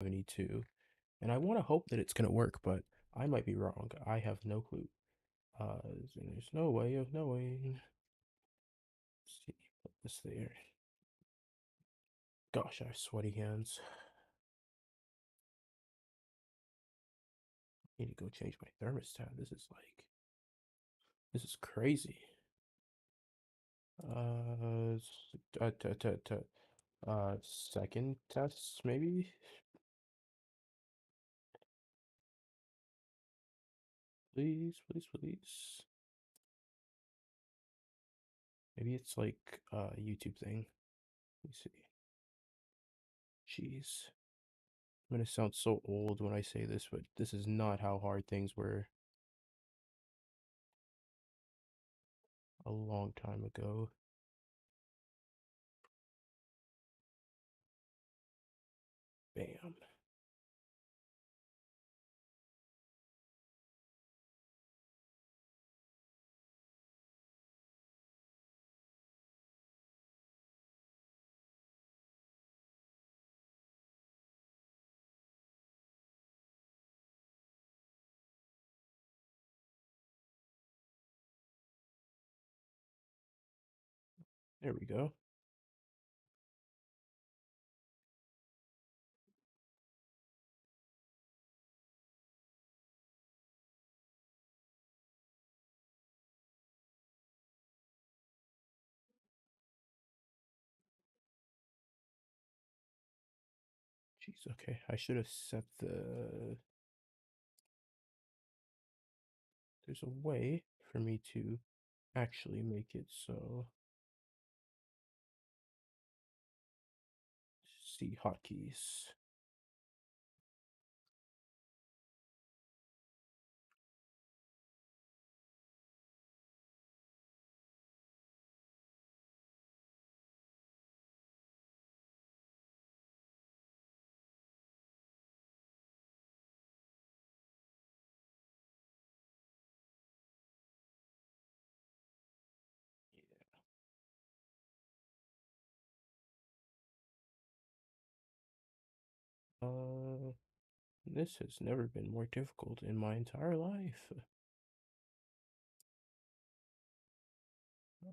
72, and I want to hope that it's gonna work, but I might be wrong. I have no clue. There's no way of knowing. Let's see, put this there. Gosh, I have sweaty hands. I need to go change my thermostat. This is crazy. Uh, second test maybe. Please, please, please. Maybe it's like a YouTube thing. Let me see. Jeez. I'm gonna sound so old when I say this, but this is not how hard things were a long time ago. Bam. There we go. Jeez, okay. I should have set the... There's a way for me to actually make it so... See hotkeys. Uh, this has never been more difficult in my entire life.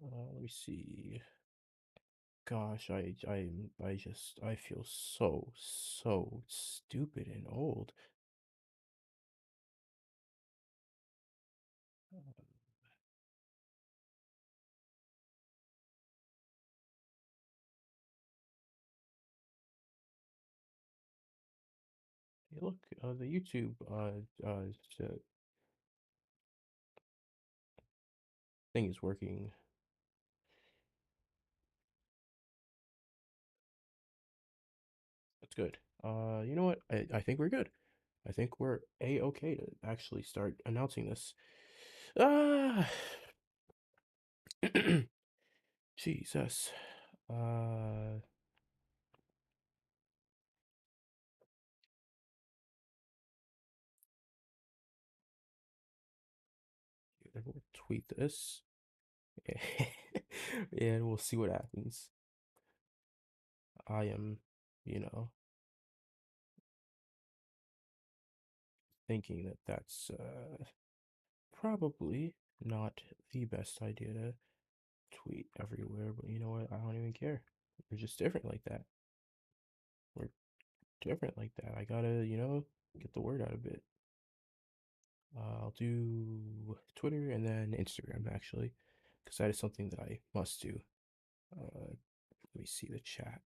Let me see. Gosh, I feel so stupid and old. Uh, Hey, look, the YouTube thing is working. That's good. You know what? I think we're good. I think we're a-okay to actually start announcing this. Ah, Jesus. Uh, we'll tweet this, and we'll see what happens. I am, you know, thinking that that's probably not the best idea to tweet everywhere, but you know what? I don't even care. We're just different like that. We're different like that. I gotta, get the word out a bit. I'll do Twitter and then Instagram actually, because that is something that I must do. Let me see the chat.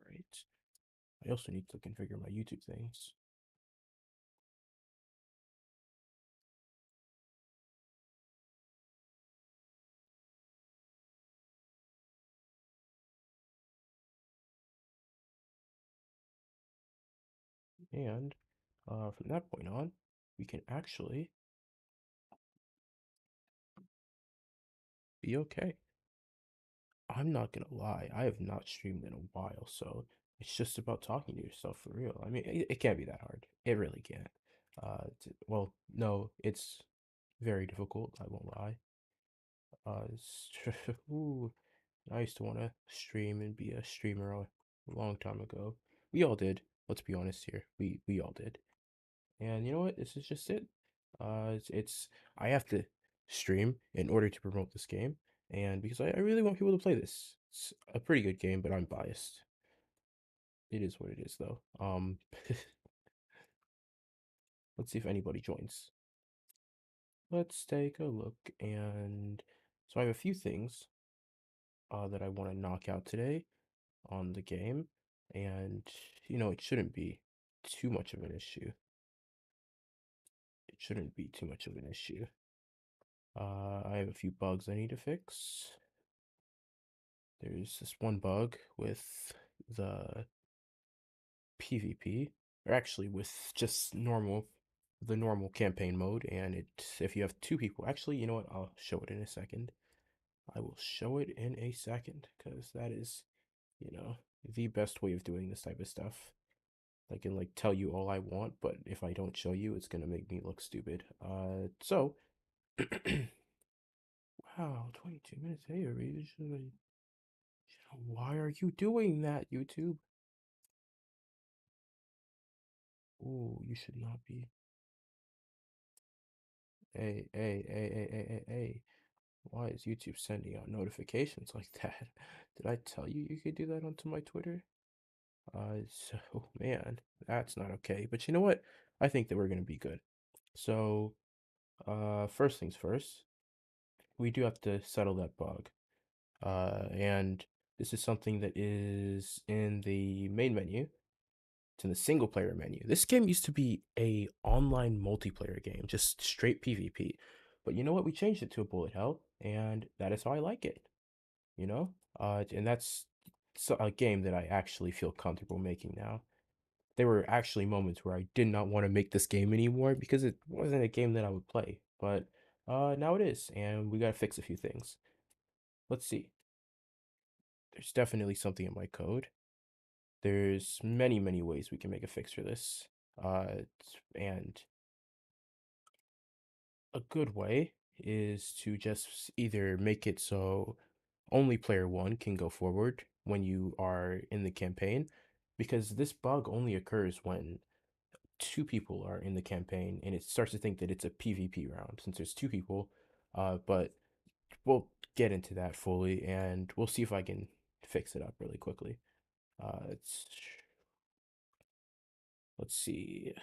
Right. I also need to configure my YouTube things. And from that point on, we can actually be okay. I'm not gonna lie, I have not streamed in a while, so it's just about talking to yourself for real. I mean, it can't be that hard. It really can't. Well, no, it's very difficult. I won't lie. Ooh, I used to want to stream and be a streamer a long time ago. We all did. Let's be honest here. We all did. And you know what? This is just it. It's I have to stream in order to promote this game, and because I really want people to play this. It's a pretty good game, but I'm biased. It is what it is, though. Let's see if anybody joins. Let's take a look, and so I have a few things that I want to knock out today on the game, and it shouldn't be too much of an issue. It shouldn't be too much of an issue. I have a few bugs I need to fix. There's this one bug with the PvP, or actually with just the normal campaign mode, and if you have two people, actually, you know what? I'll show it in a second. I will show it in a second, because that is, the best way of doing this type of stuff. I can like tell you all I want, but if I don't show you, it's gonna make me look stupid. So wow, 22 minutes. Hey, why are you doing that, YouTube? Oh, you should not be. Hey. Why is YouTube sending out notifications like that? Did I tell you you could do that onto my Twitter? So man, that's not okay. But you know what? I think that we're gonna be good. So, first things first, we do have to settle that bug. And this is something that is in the main menu. It's in the single player menu. This game used to be a online multiplayer game, just straight PvP. But you know what? We changed it to a bullet hell, and that is how I like it. You know, and that's a game that I actually feel comfortable making now. There were actually moments where I did not want to make this game anymore because it wasn't a game that I would play. But now it is, and we gotta fix a few things. Let's see. There's definitely something in my code. There's many ways we can make a fix for this. And a good way is to just either make it so only player one can go forward when you are in the campaign, because this bug only occurs when two people are in the campaign and it starts to think that it's a PvP round since there's two people. But we'll get into that fully and we'll see if I can fix it up really quickly. Let's see.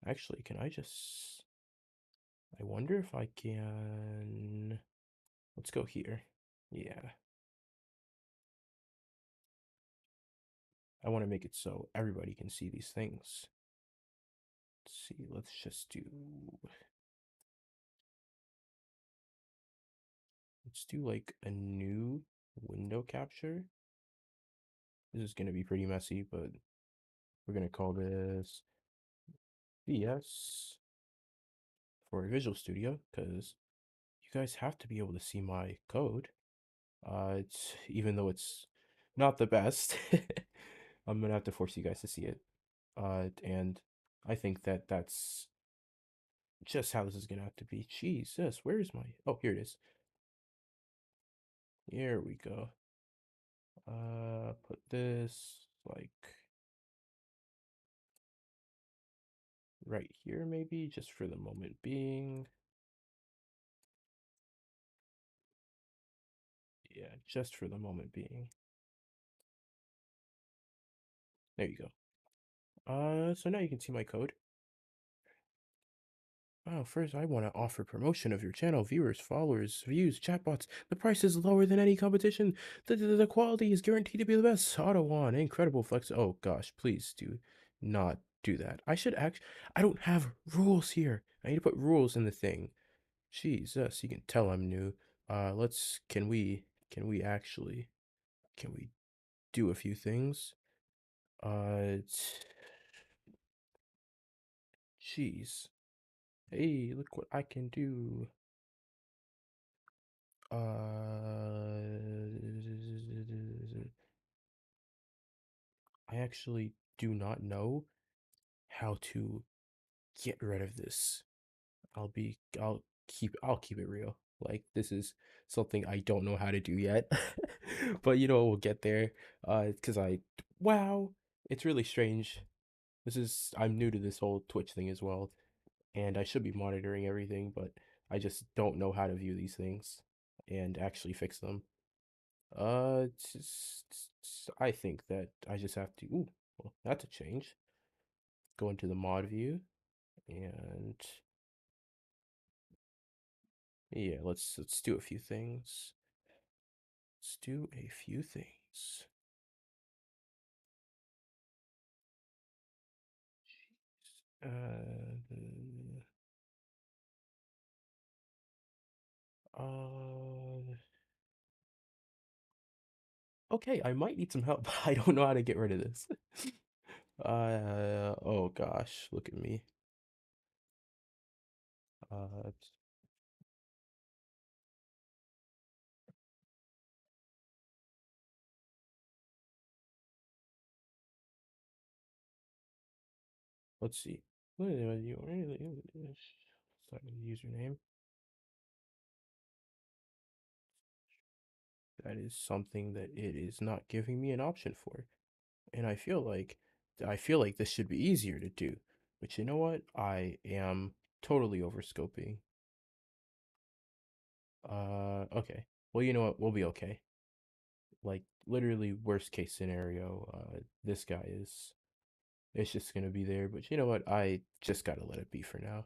Actually, can I just... I wonder if I can... Let's go here. Yeah. I want to make it so everybody can see these things. Let's see, let's just do... Let's do like a new window capture. This is going to be pretty messy, but we're going to call this VS for Visual Studio because you guys have to be able to see my code. It's even though it's not the best, I'm gonna have to force you guys to see it. And I think that that's just how this is gonna have to be. Jesus, where is my? Oh, here it is. Here we go. Put this like right here, maybe just for the moment being. Yeah, just for the moment being. There you go. So now you can see my code. Oh, first, I want to offer promotion of your channel, viewers, followers, views, chatbots. The price is lower than any competition. The quality is guaranteed to be the best. Auto on, incredible flex. Oh gosh, please do not do that. I don't have rules here. I need to put rules in the thing. Jesus, you can tell I'm new. Can we actually, can we do a few things? Jeez. Hey, look what I can do. I actually do not know how to get rid of this. I'll keep it real. Like this is something I don't know how to do yet. But we'll get there. Because wow, it's really strange. I'm new to this whole Twitch thing as well, and I should be monitoring everything, but I just don't know how to view these things and actually fix them. I think that I just have to. Ooh, well, that's a change. Go into the mod view, and yeah, let's do a few things. Let's do a few things. Uh, uh, okay, I might need some help. I don't know how to get rid of this. Oh gosh, look at me. Uh, let's see. What is you really start with username? That is something that it is not giving me an option for. And I feel like this should be easier to do. But you know what? I am totally overscoping. Okay. Well, you know what? We'll be okay. Like literally worst case scenario, this guy is it's just gonna be there, but you know what? I just gotta let it be for now.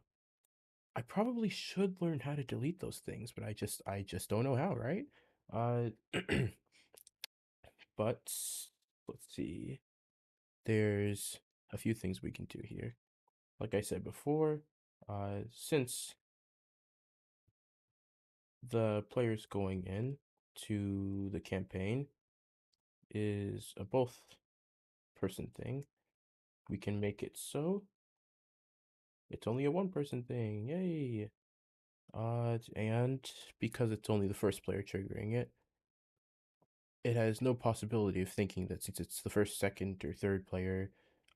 I probably should learn how to delete those things, but I just don't know how, right? Uh but let's see. There's a few things we can do here. Like I said before, since the players going in to the campaign is a both person thing, we can make it so it's only a one person thing. Yay! And because it's only the first player triggering it, it has no possibility of thinking that since it's the first, second, or third player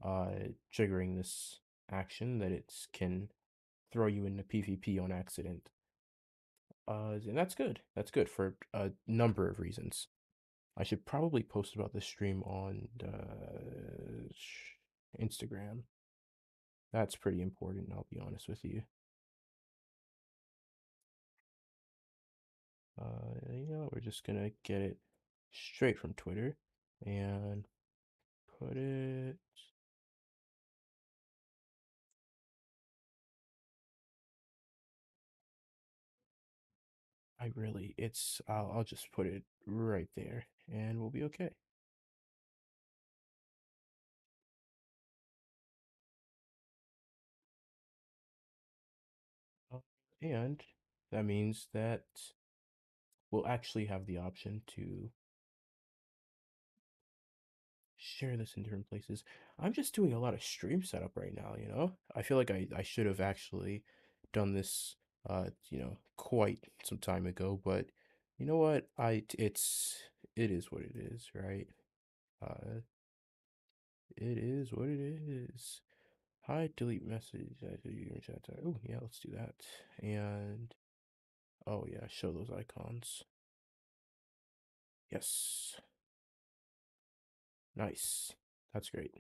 triggering this action, that it can throw you into PvP on accident. And that's good. That's good for a number of reasons. I should probably post about this stream on Instagram. That's pretty important, I'll be honest with you. We're just gonna get it straight from Twitter and put it. I'll just put it right there and we'll be okay. Uh, And that means that we'll actually have the option to share this in different places. I'm just doing a lot of stream setup right now. I feel like I should have actually done this quite some time ago, but you know what? It is what it is, right? Uh it is what it is. Hide, delete message. Oh yeah, let's do that. And oh yeah, show those icons. Yes. Nice. That's great.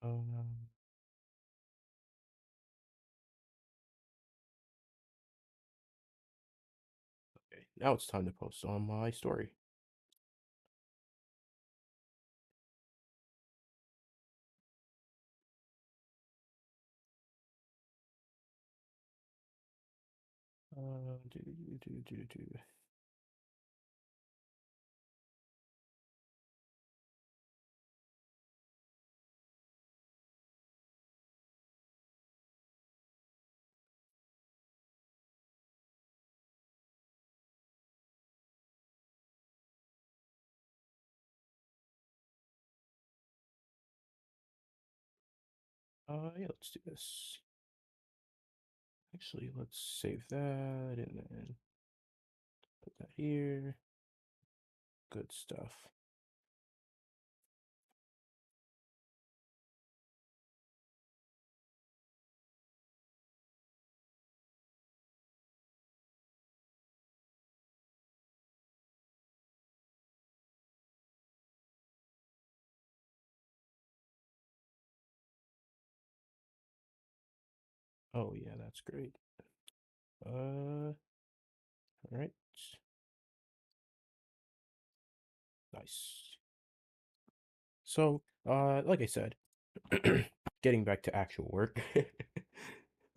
Um okay, now it's time to post on my story. Do. Yeah, let's do this. Actually, let's save that and then put that here. Good stuff. Oh yeah, that's great. All right. Nice. So, like I said, getting back to actual work,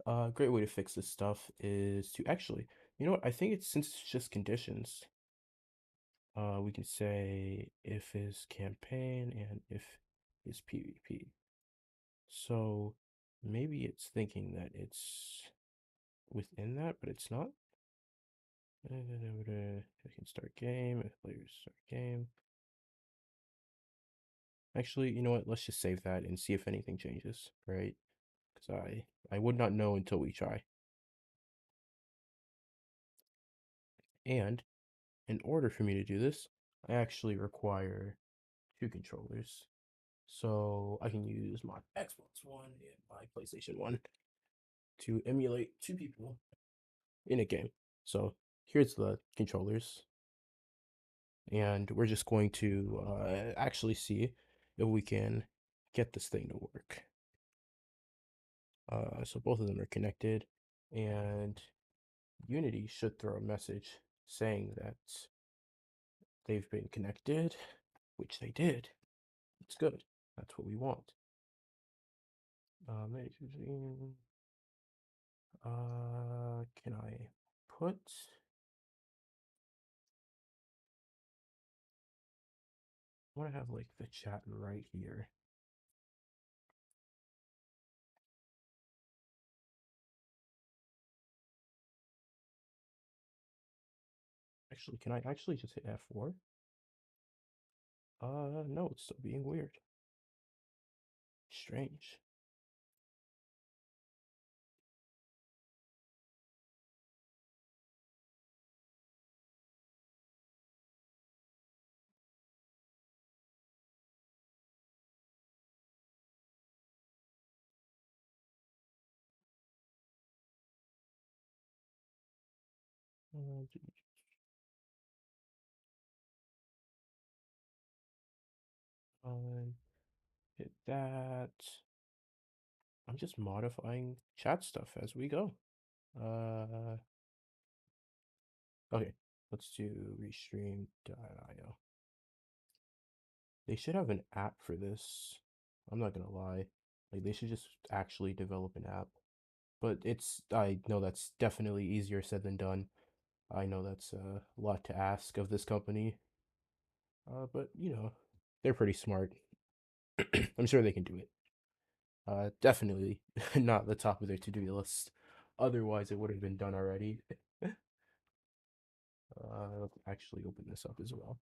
a great way to fix this stuff is to actually, you know what? I think it's since it's just conditions, we can say if is campaign and if is PvP. So maybe it's thinking that it's within that, but it's not. I can start game if players start game. Actually, you know what? Let's just save that and see if anything changes, right? Because I would not know until we try. And in order for me to do this, I actually require two controllers. So I can use my Xbox One and my PlayStation 1 to emulate two people in a game. So here's the controllers, and we're just going to actually see if we can get this thing to work. So both of them are connected, and Unity should throw a message saying that they've been connected, which they did. It's good. That's what we want. Can I put? I want to have like the chat right here. Actually, can I actually just hit F4? No, it's still being weird. Strange. Uh, hit that. I'm just modifying chat stuff as we go. Okay, let's do restream.io. They should have an app for this. I'm not gonna lie. Like, they should just actually develop an app. But I know that's definitely easier said than done. I know that's a lot to ask of this company. But, you know, they're pretty smart. I'm sure they can do it. Definitely not the top of their to-do list. Otherwise, it would have been done already. Let's actually open this up as well.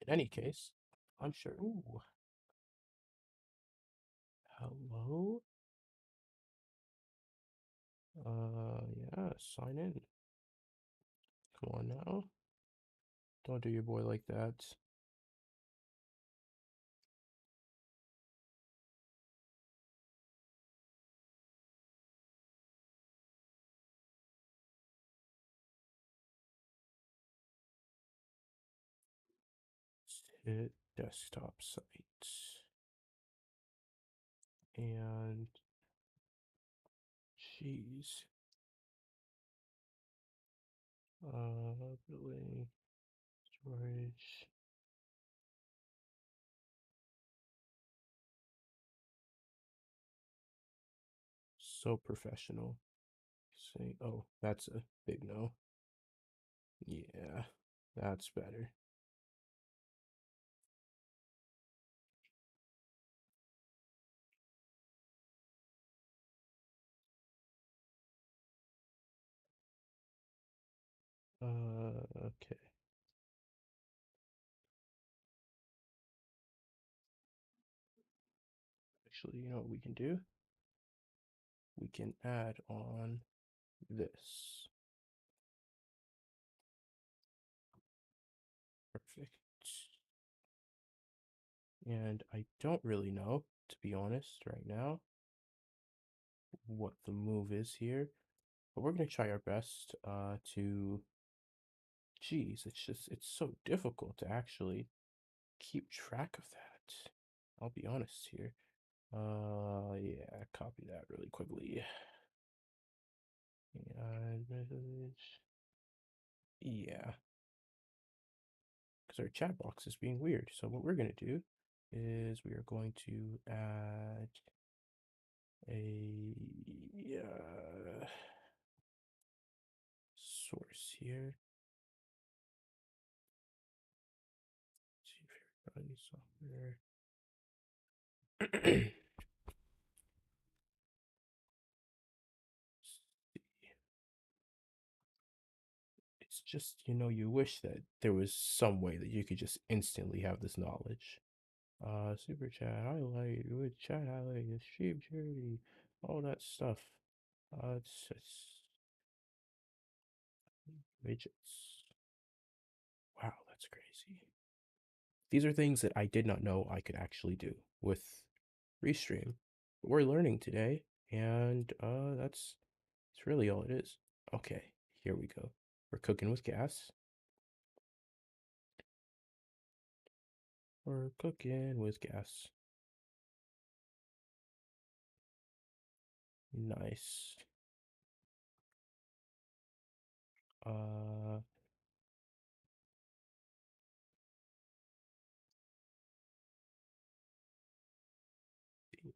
In any case, I'm sure. Ooh, hello. Yeah, sign in. Come on now. Don't do your boy like that. Hit desktop sites. And jeez. Billing, storage. So professional. Say, oh, that's a big no. Yeah, that's better. Okay. Actually, you know what we can do? We can add on this. Perfect. And I don't really know, to be honest, right now, what the move is here. But we're going to try our best to... Geez, it's so difficult to actually keep track of that. I'll be honest here. Yeah, copy that really quickly. Message. Yeah, because our chat box is being weird. So what we're gonna do is we are going to add a source here. See if everybody software. It's just, you wish that there was some way that you could just instantly have this knowledge. Super chat highlight with chat highlight, the stream charity, all that stuff. It's widgets. Wow, that's crazy. These are things that I did not know I could actually do with Restream. But we're learning today, and that's really all it is. Okay, here we go. We're cooking with gas. We're cooking with gas. Nice. Uh,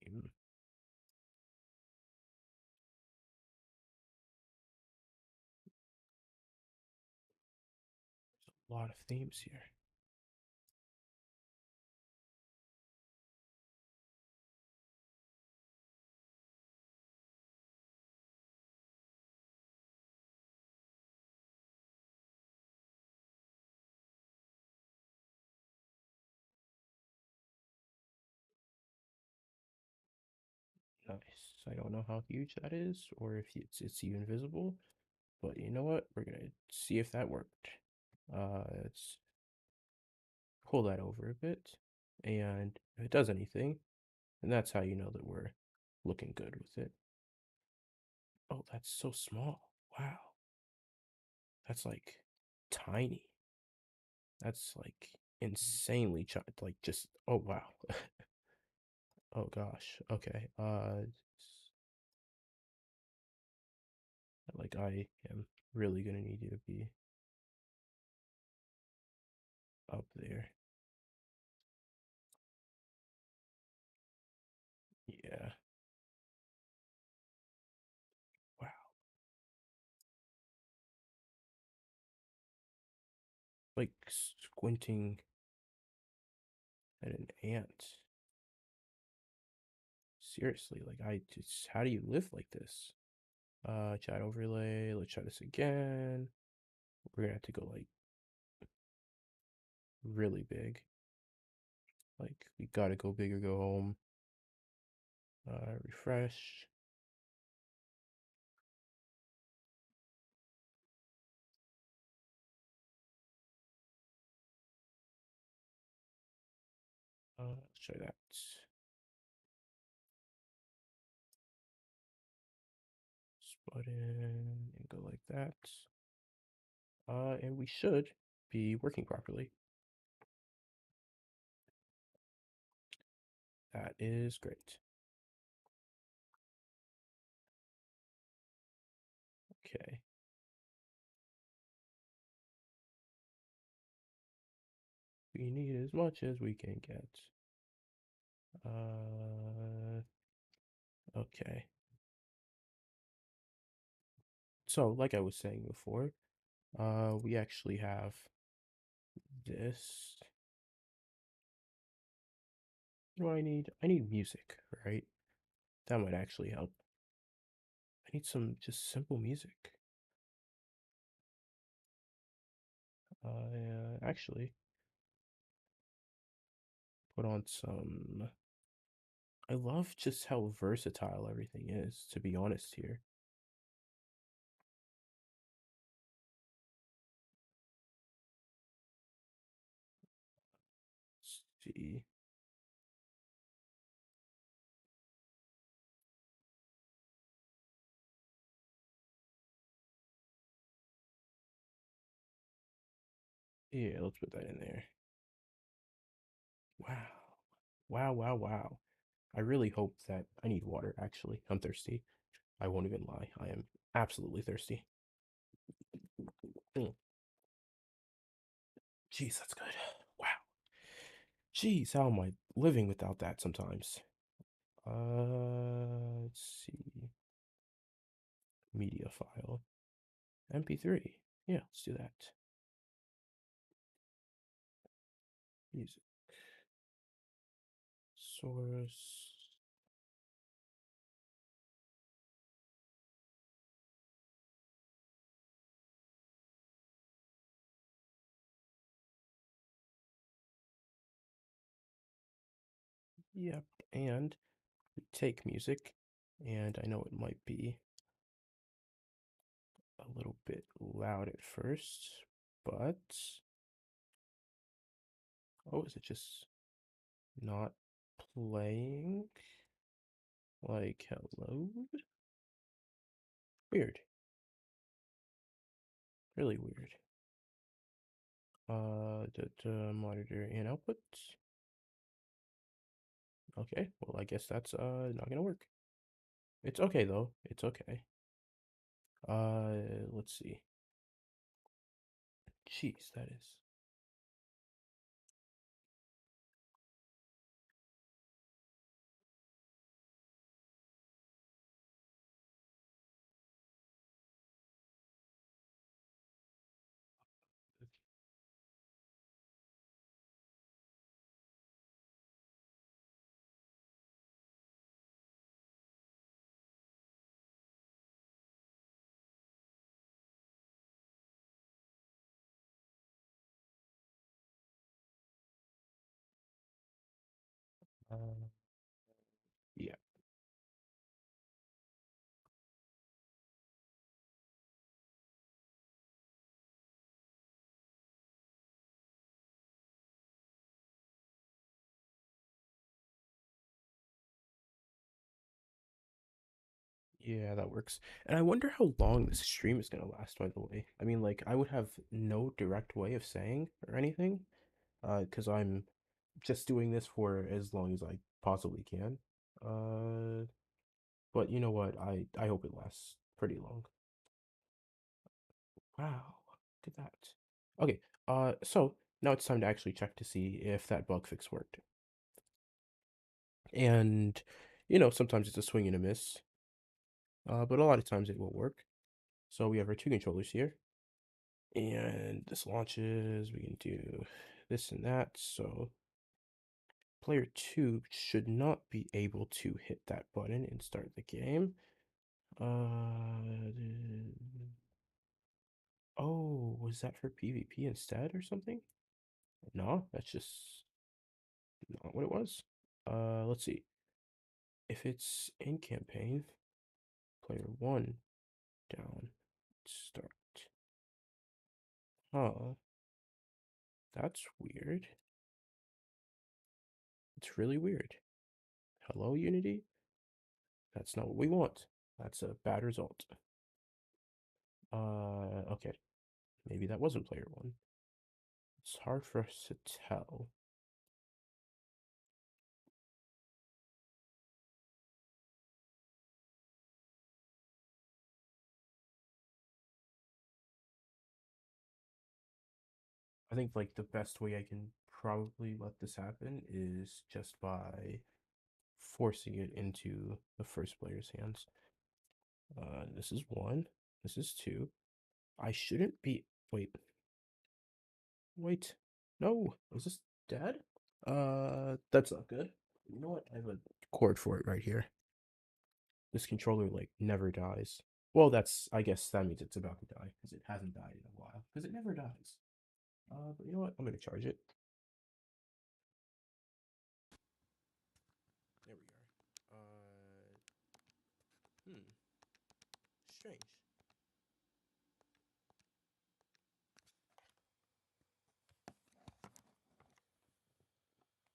theme. There's a lot of themes here. Nice. I don't know how huge that is, or if it's even visible, but you know what? We're gonna see if that worked. Let's pull that over a bit, and if it does anything, then that's how you know that we're looking good with it. Oh, that's so small. Wow. That's like tiny. That's like insanely like just oh wow. Oh gosh. Okay. Like I am really gonna need you to be up there. Yeah. Wow. Like squinting at an ant. Seriously, like I just how do you live like this? Chat overlay, let's try this again. We're gonna have to go like really big. Like we gotta go big or go home. Refresh. Let's try that. Button and go like that. And we should be working properly. That is great. Okay. We need as much as we can get. Okay. So, like I was saying before, we actually have this. What do I need? I need music, right? That might actually help. I need some just simple music. Actually, put on some. I love just how versatile everything is, to be honest here. Let's see. Yeah, let's put that in there. Wow. Wow, wow, wow. I really hope that I need water, actually. I'm thirsty. I won't even lie. I am absolutely thirsty. Mm. Jeez, that's good. Wow. Jeez, how am I living without that sometimes? Let's see. Media file. MP3. Yeah, let's do that. Music. Source. Yep. And we take music. And I know it might be a little bit loud at first, but oh, is it just not playing? Like, hello? Weird. Really weird. The monitor and output. Okay, well, I guess that's not gonna work. It's okay though. It's okay. Let's see. Jeez, that is. Uh, yeah. Yeah, that works. And I wonder how long this stream is gonna last, by the way. I mean, like, I would have no direct way of saying or anything, because I'm just doing this for as long as I possibly can. Uh, but you know what? I hope it lasts pretty long. Wow, look at that. Okay, so now it's time to actually check to see if that bug fix worked. And, sometimes it's a swing and a miss, but a lot of times it will work. So we have our two controllers here, and this launches. We can do this and that. So player 2 should not be able to hit that button and start the game. Uh, oh, was that for PvP instead or something? No, that's just not what it was. Let's see. If it's in campaign, player 1 down, start. Huh, that's weird. It's really weird. Hello, Unity? That's not what we want. That's a bad result. Okay. Maybe that wasn't player 1. It's hard for us to tell. I think like the best way I can probably let this happen is just by forcing it into the first player's hands. This is 1. This is 2. I shouldn't be. Wait. Wait. No. Is this dead? That's not good. You know what? I have a cord for it right here. This controller like never dies. Well, I guess that means it's about to die because it hasn't died in a while because it never dies. But you know what? I'm gonna charge it. There we are. Strange.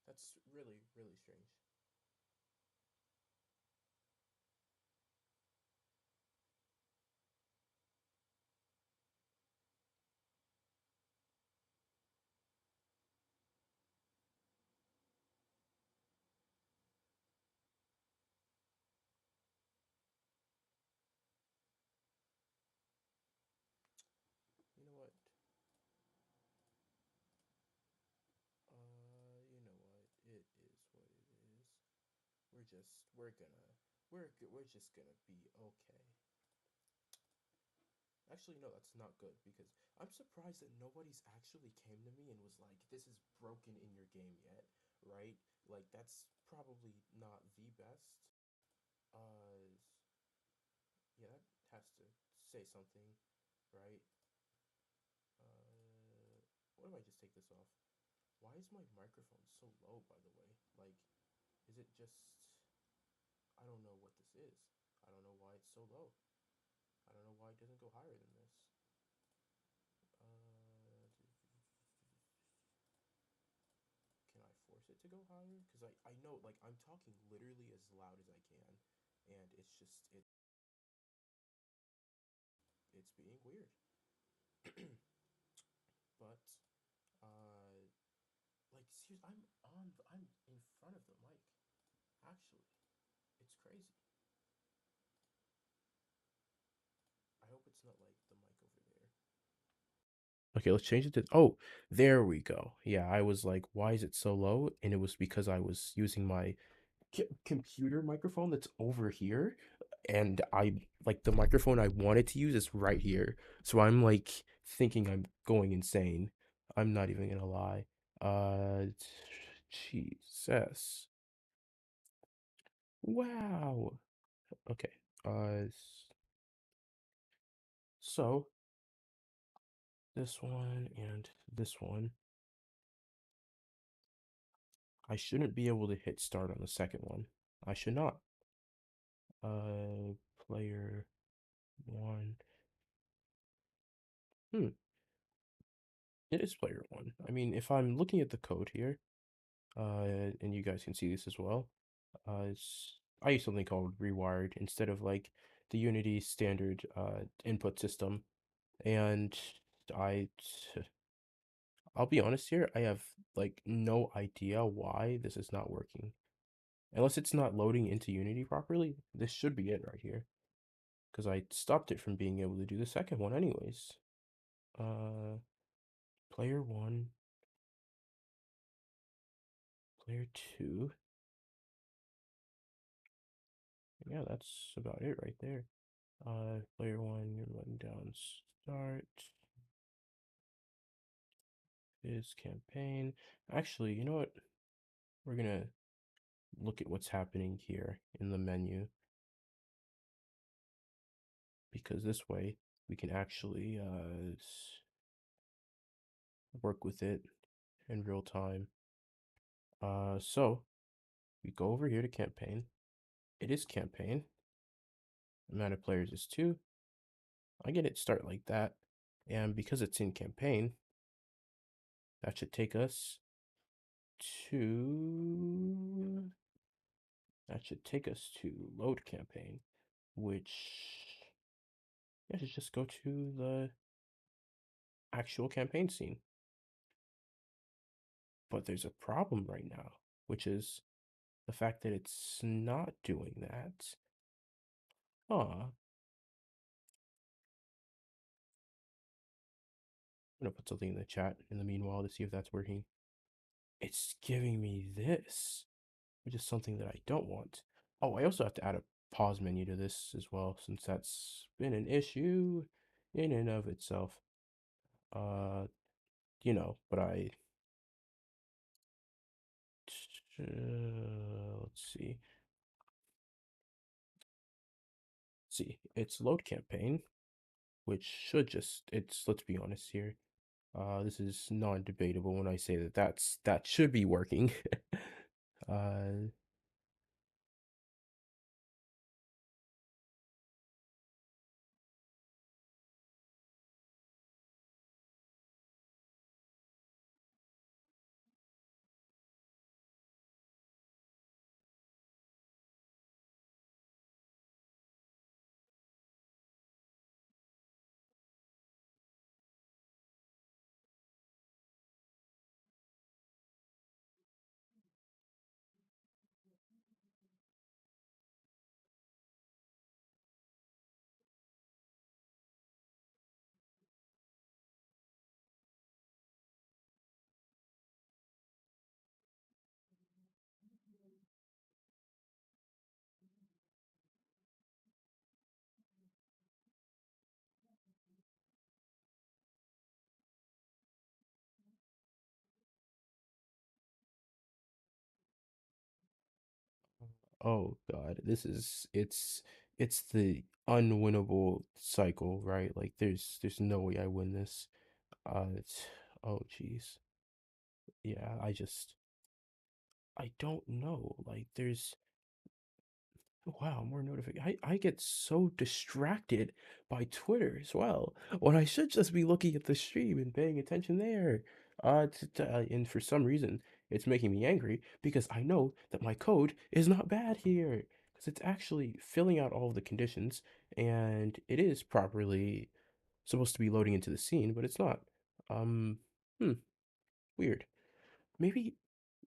That's really, really strange. we're just gonna be okay. Actually, no, that's not good because I'm surprised that nobody's actually came to me and was like, "This is broken in your game yet," right? Like that's probably not the best. Uh, yeah, that has to say something, right? What if I just take this off? Why is my microphone so low, by the way? Like, is it just. I don't know what this is. I don't know why it's so low. I don't know why it doesn't go higher than this. Can I force it to go higher? Because I know, like, I'm talking literally as loud as I can, and it's being weird. But, uh, like, seriously, I'm in front of the mic. Actually, it's crazy. I hope it's not like the mic over there. Okay, let's change it to. Oh, there we go. Yeah, I was like, why is it so low? And it was because I was using my computer microphone that's over here, and I like the microphone I wanted to use is right here. So I'm like thinking I'm going insane. I'm not even gonna lie. Uh, Jesus. Wow. Okay. So this one and this one. I shouldn't be able to hit start on the second one. I should not. Player one. Hmm. It is player one. I mean, if I'm looking at the code here, and you guys can see this as well. I use something called rewired instead of like the Unity standard input system, and I I'll be honest here, I have like no idea why this is not working. Unless it's not loading into Unity properly, this should be it right here. Because I stopped it from being able to do the second one anyways. Uh, player one, player two. Yeah, that's about it right there. Player one, you're letting down start. Is campaign. Actually, you know what? We're gonna look at what's happening here in the menu because this way we can actually work with it in real time. So we go over here to campaign. It is campaign. Amount of players is 2. I get it start like that. And because it's in campaign, that should take us to load campaign, which yeah, should just go to the actual campaign scene. But there's a problem right now, which is the fact that it's not doing that. I'm gonna put something in the chat in the meanwhile to see if that's working. It's giving me this, which is something that I don't want. Oh, I also have to add a pause menu to this as well, since that's been an issue in and of itself. Uh, but let's see. It's load campaign, which should just, let's be honest here. This is non-debatable when I say that should be working. uh, Oh God, this is it's the unwinnable cycle, right? Like there's no way I win this. It's oh jeez. Yeah, I don't know. Like there's wow, more notification. I get so distracted by Twitter as well when I should just be looking at the stream and paying attention there. And for some reason, it's making me angry because I know that my code is not bad here because it's actually filling out all of the conditions and it is properly supposed to be loading into the scene, but it's not. Um, hmm, weird. Maybe,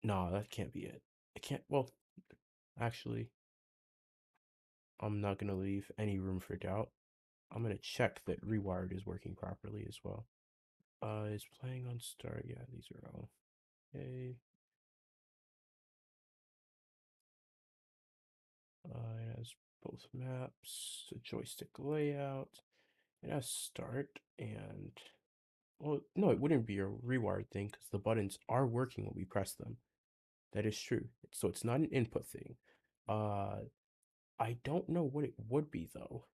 no, that can't be it. It can't, well, actually. I'm not going to leave any room for doubt. I'm going to check that Rewired is working properly as well. Is playing on start. Yeah, these are all okay. It has both maps, a joystick layout. It has start and well, no, it wouldn't be a rewired thing because the buttons are working when we press them. That is true. So it's not an input thing. Uh, I don't know what it would be though.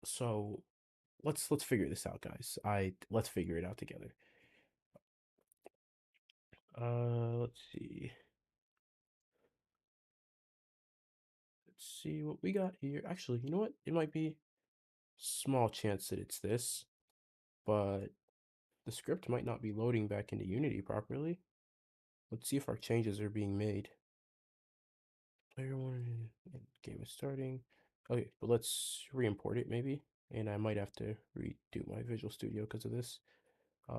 So let's figure this out, guys. Let's figure it out together. Let's see. Let's see what we got here. Actually, you know what? It might be small chance that it's this, but the script might not be loading back into Unity properly. Let's see if our changes are being made. Player one, game is starting. Okay, but let's re-import it maybe. And I might have to redo my Visual Studio because of this.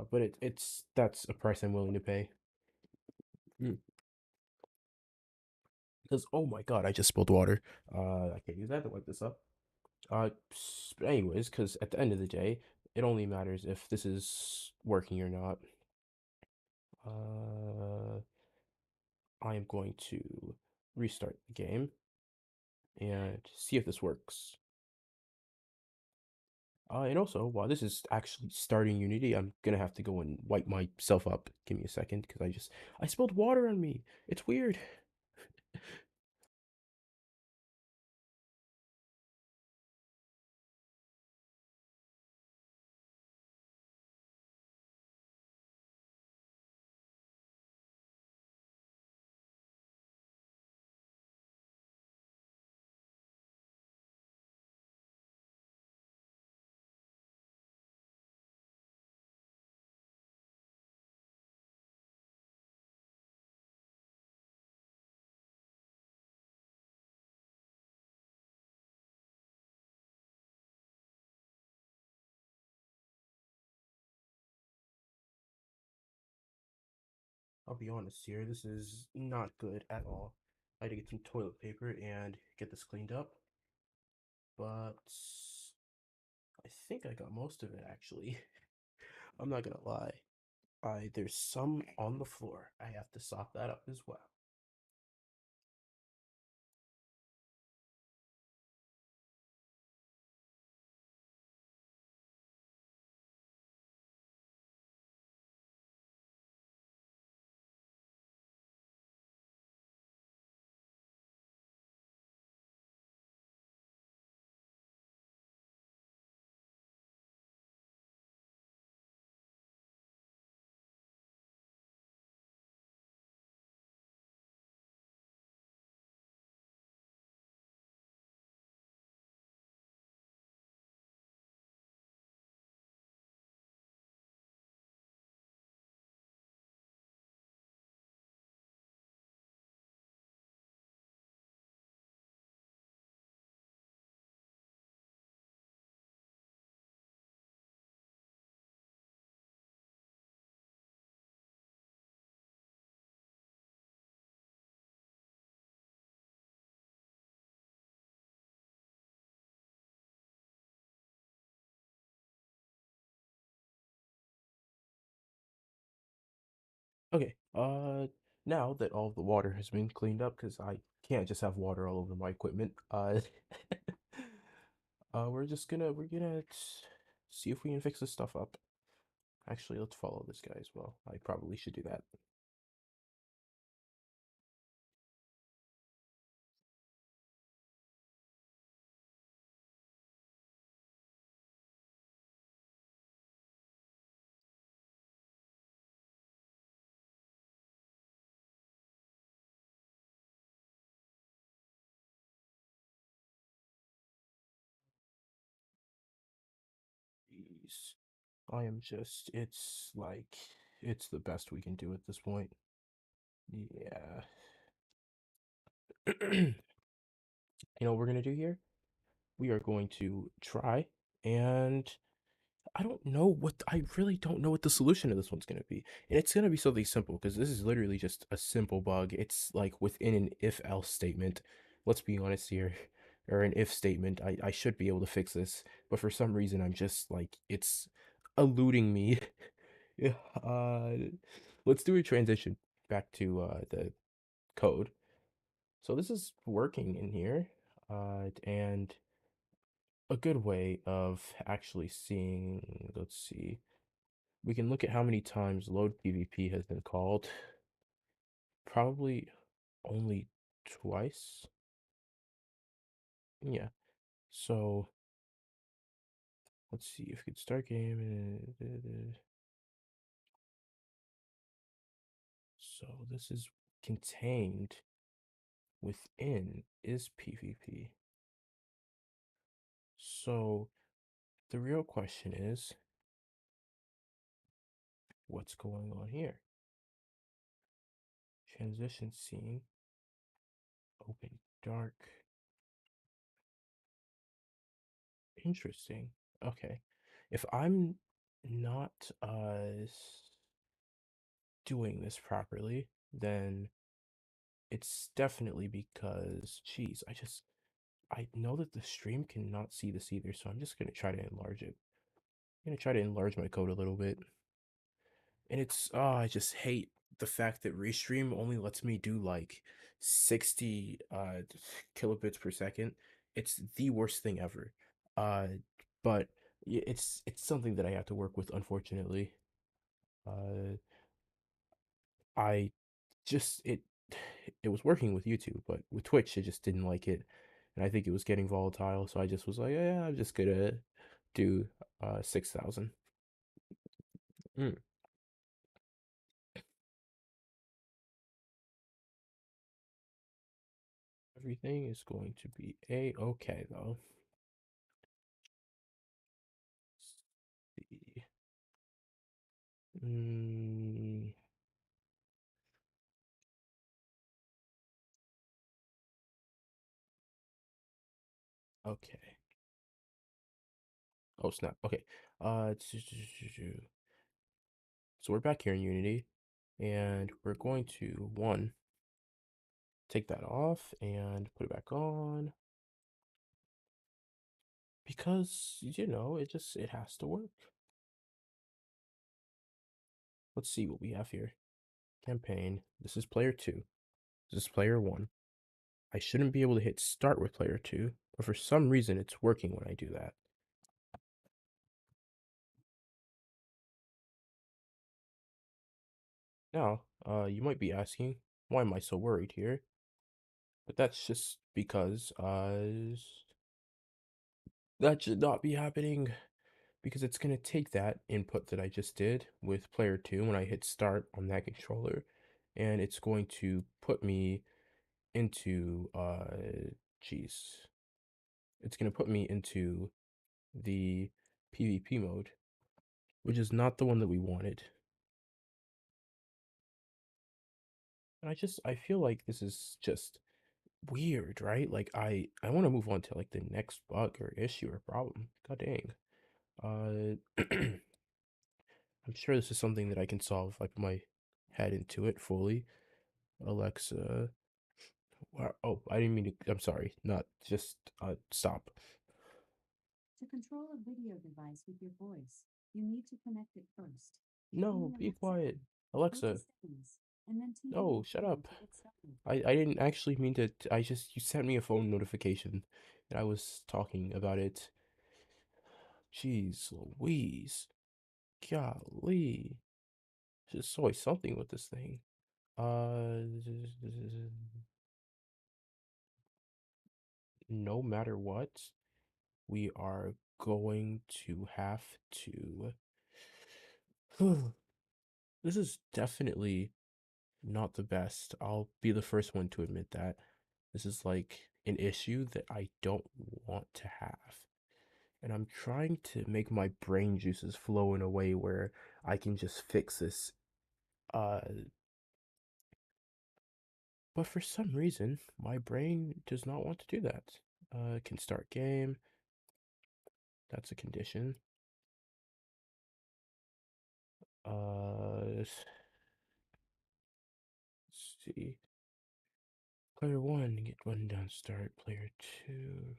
But it's that's a price I'm willing to pay. Mm. Because oh my god, I just spilled water. I can't use that to wipe this up. Anyways, because at the end of the day, it only matters if this is working or not. Uh, I am going to restart the game and see if this works. And also, while this is actually starting Unity, I'm gonna have to go and wipe myself up. Give me a second, because I spilled water on me. It's weird. I'll be honest here, this is not good at all. I had to get some toilet paper and get this cleaned up, but I think I got most of it actually. I'm not gonna lie. There's some on the floor. I have to sop that up as well. Okay, now that all of the water has been cleaned up, because I can't just have water all over my equipment, we're gonna see if we can fix this stuff up. Actually, let's follow this guy as well. I probably should do that. jeez. I am just, it's like, it's the best we can do at this point. Yeah. You know what we're gonna do here? We are going to try, and I really don't know what the solution to this one's gonna be. And it's gonna be something simple, because this is literally just a simple bug. It's like within an if-else statement. Let's be honest here. Or an if statement. I should be able to fix this, but for some reason I'm just like, it's eluding me. Yeah, let's do a transition back to the code. So this is working in here, and a good way of actually seeing, let's see, we can look at how many times load PvP has been called. Probably only twice. Yeah. So let's see if we could start game. So this is contained within is PvP. So the real question is, what's going on here? Transition scene, open dark. Interesting. Okay. If I'm not doing this properly, then it's definitely because, geez, I know that the stream cannot see this either, so I'm just gonna try to enlarge it. I'm gonna try to enlarge my code a little bit. And it's, oh, I just hate the fact that Restream only lets me do like 60 kilobits per second. It's the worst thing ever. Uh, but it's something that I have to work with, unfortunately. Uh, I just it was working with YouTube, but with Twitch it just didn't like it. And I think it was getting volatile, so I just was like, yeah, I'm just gonna do 6,000. Mm. Everything is going to be a-okay though. See. Mm, okay. Oh snap. Okay. So we're back here in Unity, and we're going to take that off and put it back on because it has to work. Let's see what we have here. Campaign. This is player 2. This is player 1. I shouldn't be able to hit start with player 2, but for some reason it's working when I do that. Now, you might be asking, why am I so worried here? But that's just because that should not be happening, because it's going to take that input that I just did with player 2 when I hit start on that controller, and it's going to put me into geez, it's going to put me into the PvP mode, which is not the one that we wanted. And I feel like this is just weird, right? Like I want to move on to like the next bug or issue or problem. God dang. I'm sure this is something that I can solve if I put my head into it fully. Alexa, oh, I didn't mean to. I'm sorry. Not just stop. To control a video device with your voice, you need to connect it first. No, be quiet. Go to Alexa, settings, and then TV no, and shut phone up. to get started. I didn't actually mean to. You sent me a phone notification, and I was talking about it. Jeez Louise. Golly. There's always something with this thing. Uh, no matter what, we are going to have to. This is definitely not the best. I'll be the first one to admit that. This is like an issue that I don't want to have. and I'm trying to make my brain juices flow in a way where I can just fix this. Uh, but for some reason, my brain does not want to do that. Can start game. That's a condition. Let's see. Player one, get one down start. Player two,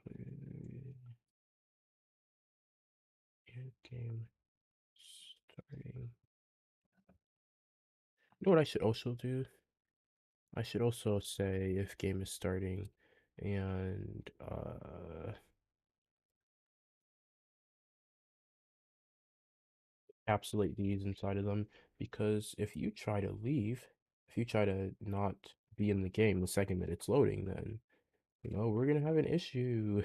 end game starting. You know what I should also do? I should also say if game is starting and encapsulate these inside of them, because if you try to leave, if you try to not be in the game the second that it's loading, then we're gonna have an issue.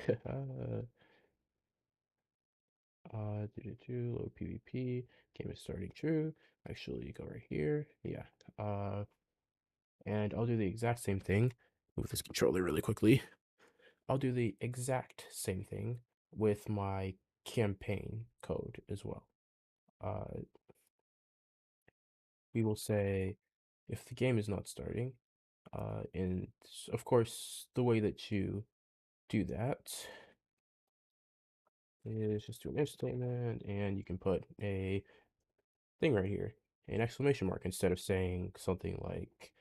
Do load PvP, game is starting true. Actually, go right here. Yeah. And I'll do the exact same thing. Move this controller really quickly. I'll do the exact same thing with my campaign code as well. Uh, we will say if the game is not starting, and of course, the way that you do that is just do an if statement, and you can put a thing right here, an exclamation mark, instead of saying something like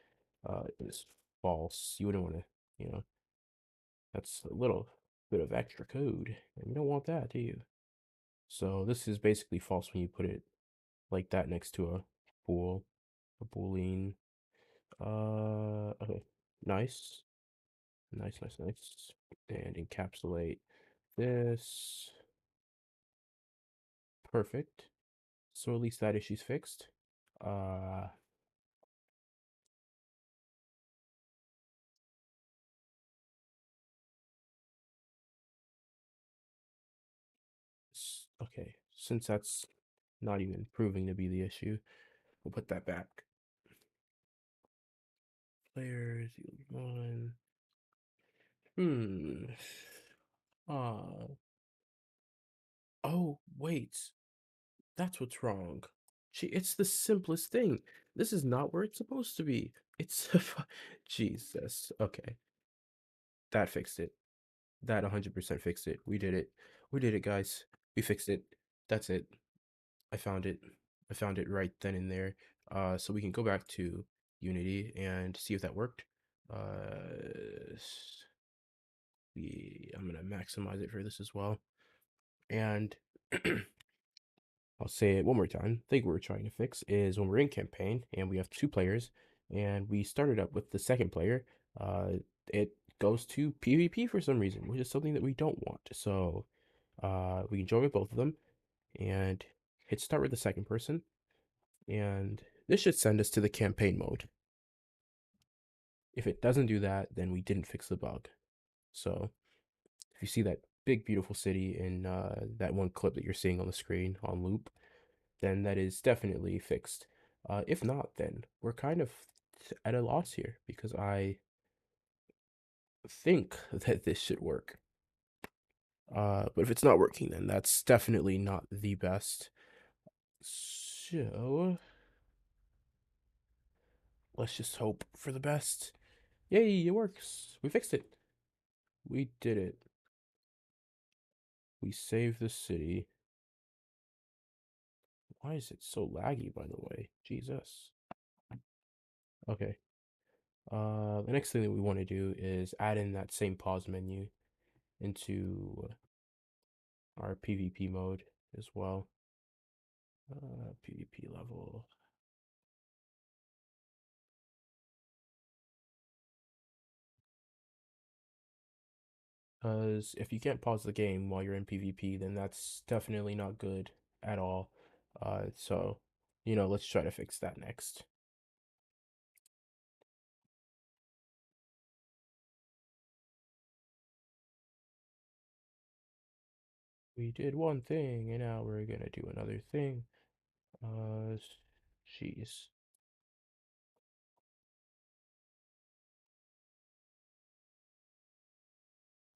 is false. You wouldn't want to, you know, that's a little bit of extra code, and you don't want that, do you? So this is basically false when you put it like that next to a bool, a boolean. Okay, nice, nice, nice, nice, and encapsulate this. Perfect. So at least that issue's fixed. Uh, okay, since that's not even proving to be the issue, we'll put that back. Players, one. Hmm. Uh, oh, wait. That's what's wrong. It's the simplest thing. This is not where it's supposed to be. It's Jesus. Okay. That fixed it. That 100% fixed it. We did it. We did it, guys. We fixed it. That's it. I found it. I found it right then and there. So we can go back to Unity and see if that worked. I'm gonna maximize it for this as well. And I'll say it one more time. The thing we're trying to fix is when we're in campaign and we have two players and we started up with the second player, it goes to PvP for some reason, which is something that we don't want. So we can join with both of them and hit start with the second person. And this should send us to the campaign mode. If it doesn't do that, then we didn't fix the bug. So if you see that big, beautiful city in that one clip that you're seeing on the screen on loop, then that is definitely fixed. If not, then we're kind of at a loss here because I think that this should work. But if it's not working, then that's definitely not the best. So let's just hope for the best. Yay, it works. We fixed it. We did it. We saved the city. Why is it so laggy, by the way? Jesus. Okay. The next thing that we want to do is add in that same pause menu into our PvP mode as well. PvP level. Because if you can't pause the game while you're in PvP, then that's definitely not good at all. So, let's try to fix that next. We did one thing, and now we're gonna do another thing. Jeez.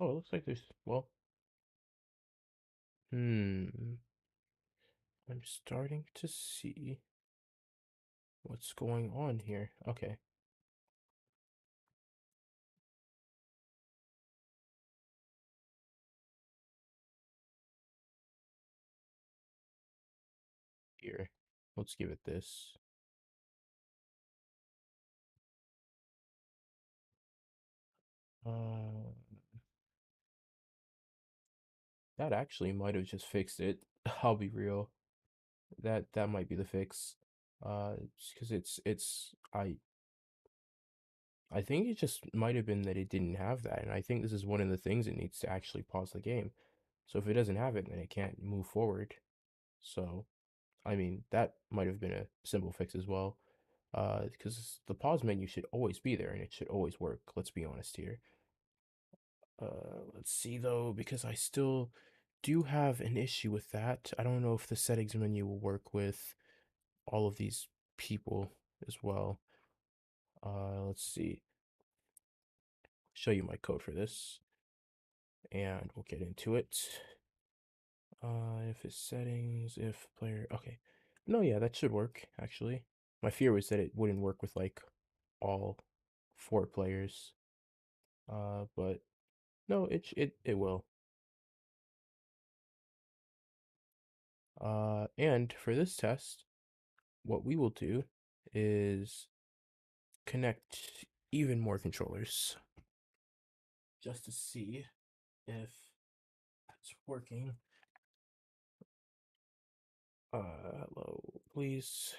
Oh, it looks like there's, well, I'm starting to see what's going on here. Okay. Here. Let's give it this. Uh, that actually might have just fixed it. I'll be real. That might be the fix. Because I think it just might have been that it didn't have that, and I think this is one of the things it needs to actually pause the game. So if it doesn't have it, then it can't move forward. So, I mean, that might have been a simple fix as well. Because the pause menu should always be there and it should always work. Let's be honest here. Let's see though, because I still do have an issue with that. I don't know if the settings menu will work with all of these people as well. Let's see. Show you my code for this, and we'll get into it. If it's settings, if player, okay. No, yeah, that should work, actually. My fear was that it wouldn't work with, like, all 4 players. But no, it will. And for this test, what we will do is connect even more controllers just to see if it's working. Hello, please.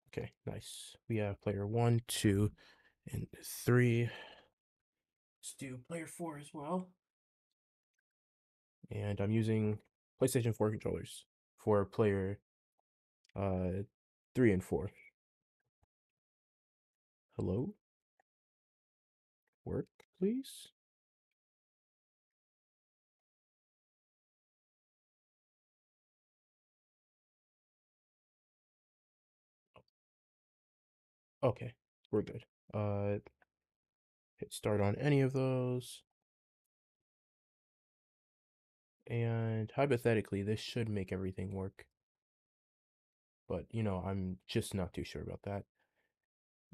Okay, nice. We have player 1, 2, and 3. Let's do player 4 as well. And I'm using PlayStation 4 controllers for player uh 3 and 4. Hello? Work, please? Okay, we're good. Hit start on any of those. And hypothetically, this should make everything work. But, you know, I'm just not too sure about that.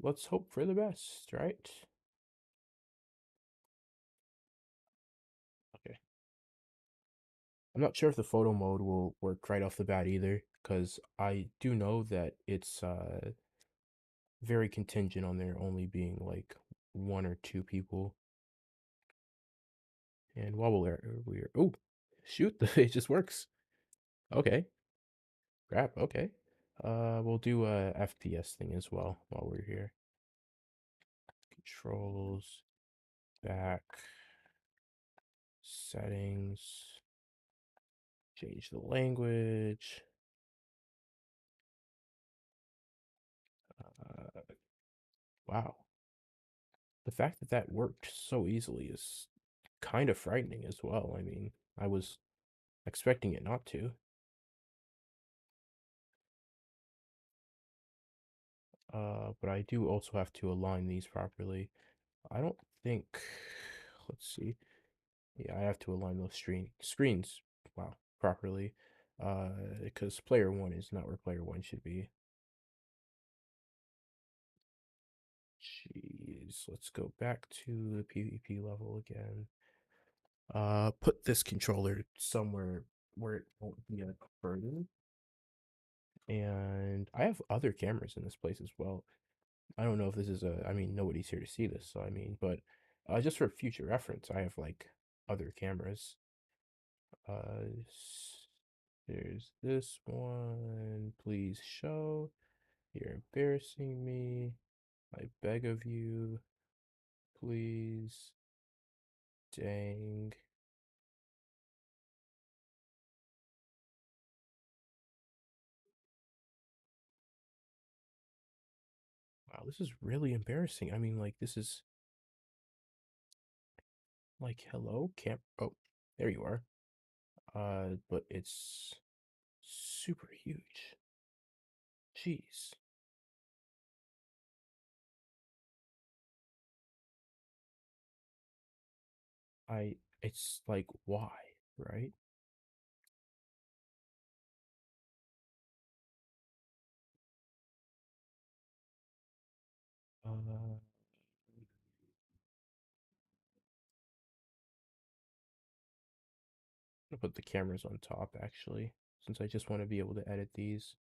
Let's hope for the best, right? Okay. I'm not sure if the photo mode will work right off the bat either, because I do know that it's very contingent on there only being like 1 or 2 people. And while we're oh shoot, it just works. Okay, crap. Okay, we'll do a FPS thing as well while we're here. Controls, back, settings, change the language. Wow, the fact that that worked so easily is kind of frightening as well. I mean, I was expecting it not to. But I do also have to align these properly. I don't think, let's see. Yeah, I have to align those screens, wow, properly. Because player 1 is not where player 1 should be. Jeez, let's go back to the PvP level again. Put this controller somewhere where it won't be a burden. And I have other cameras in this place as well. I don't know if this is I mean, nobody's here to see this, so I mean, but just for future reference, I have like other cameras. Uh, there's this one. Please show. You're embarrassing me. I beg of you. Please. Dang. Wow, this is really embarrassing. I mean, like, this is like, hello, camp. Oh, there you are. But it's super huge. Jeez. It's like, why? right? Uh, I'll put the cameras on top actually, since I just want to be able to edit these.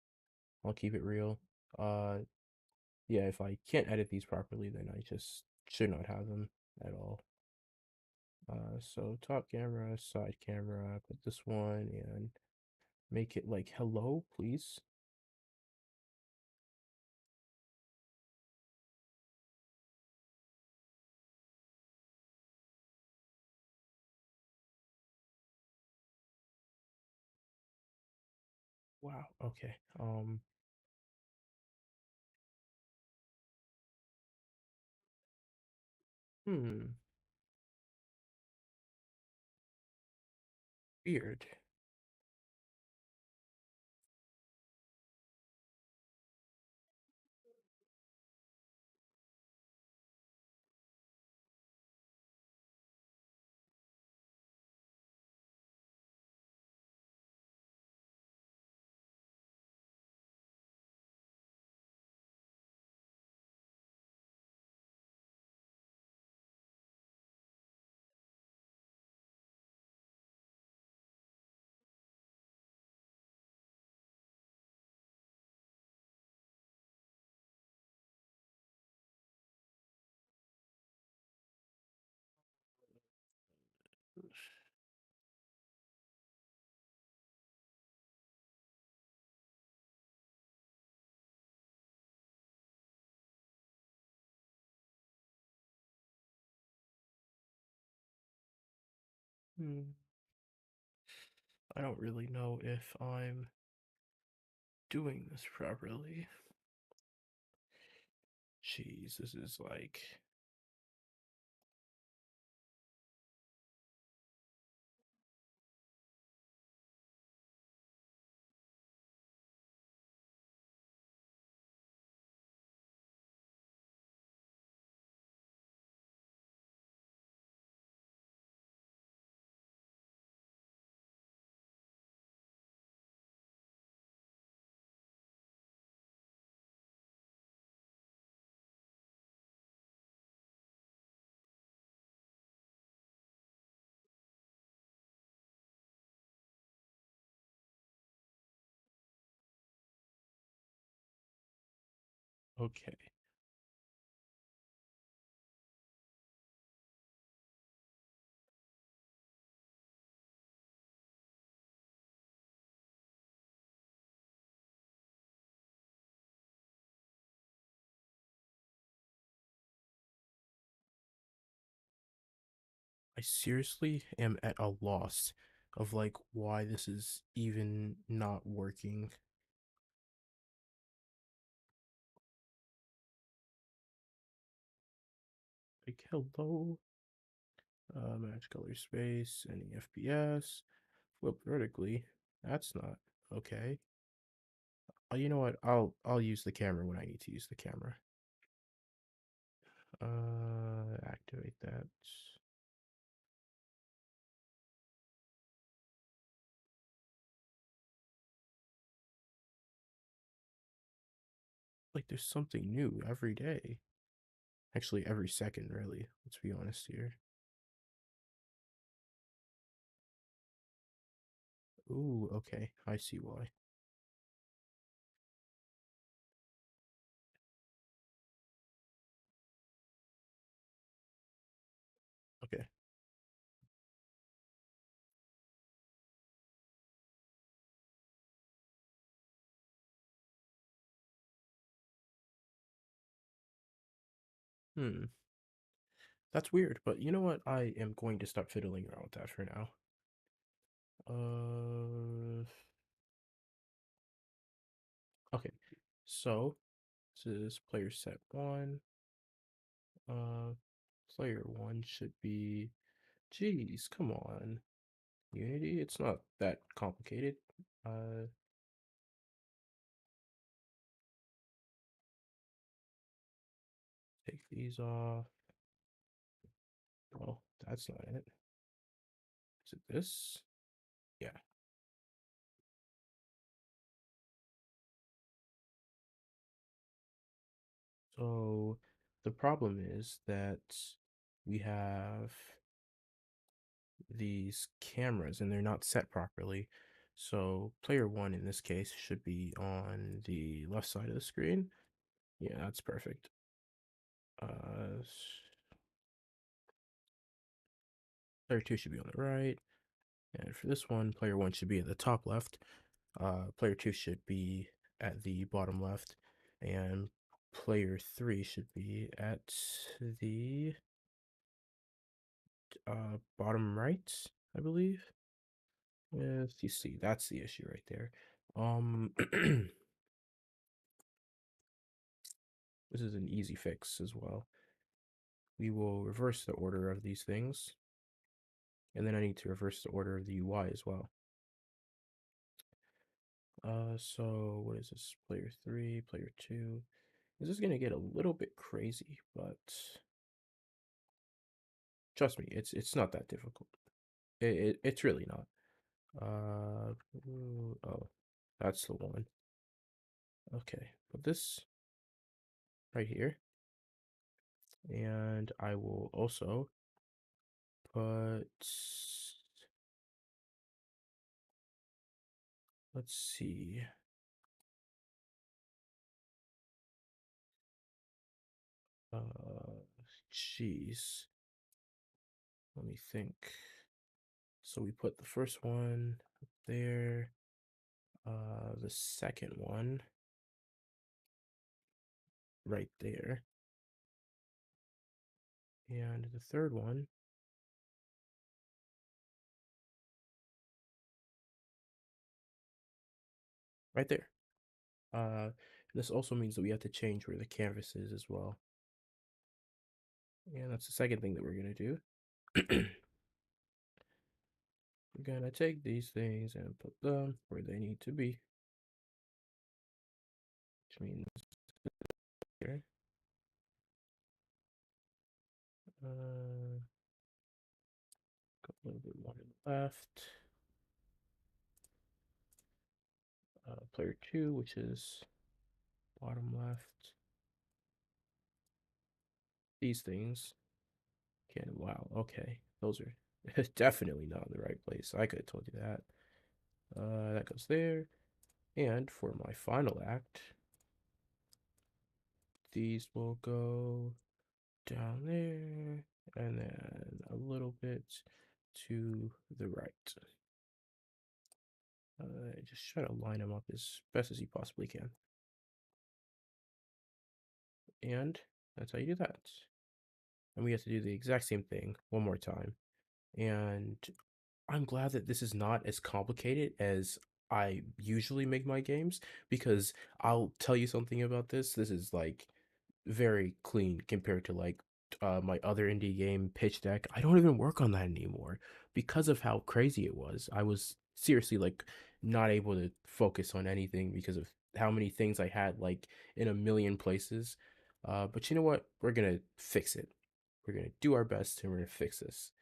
I'll keep it real. Uh, yeah, if I can't edit these properly, then I just should not have them at all. So top camera, side camera, put this one and make it like hello, please. Wow, okay. Hmm, weird. Hmm. I don't really know if I'm doing this properly. Jeez, this is okay. I seriously am at a loss of like why this is even not working. Like, hello, match color space, any FPS, flip vertically. That's not okay. You know what? I'll use the camera when I need to use the camera. Activate that. Like, there's something new every day. Actually, every second, really. Let's be honest here. Ooh, okay. I see why. Okay. Hmm. That's weird, but you know what? I am going to stop fiddling around with that for now. Uh, okay. So this is player set one. Uh, Player one should be. Geez, come on. Unity, it's not that complicated. Uh, take these off. Oh, that's not it. Is it this? Yeah. So the problem is that we have these cameras and they're not set properly. So player one in this case should be on the left side of the screen. Yeah, that's perfect. Uh, Player two should be on the right. And for this one, player one should be at the top left. Player two should be at the bottom left. And player three should be at the bottom right, I believe. Yes, you see, that's the issue right there. This is an easy fix as well. We will reverse the order of these things, and then I need to reverse the order of the UI as well. So what is this? Player three, player two. This is gonna get a little bit crazy, but trust me, it's not that difficult. It's really not. Oh, that's the one. Okay, put this right here, and I will also put. Let's see. Jeez. Let me think. So we put the first one up there. The second one right there. And the third one right there. This also means that we have to change where the canvas is as well. And that's the second thing that we're gonna do. We're gonna take these things and put them where they need to be, which means here. Go a little bit more to the left. Player two, which is bottom left. These things can, wow, okay. Those are definitely not in the right place. I could have told you that. That goes there. And for my final act, these will go down there and then a little bit to the right. Just try to line them up as best as you possibly can. And that's how you do that. And we have to do the exact same thing one more time. And I'm glad that this is not as complicated as I usually make my games, because I'll tell you something about this. This is like very clean compared to like my other indie game Pitch Deck. I don't even work on that anymore because of how crazy it was. I was seriously like not able to focus on anything because of how many things I had like in a million places. But you know what? We're gonna fix it. We're gonna do our best and we're gonna fix this.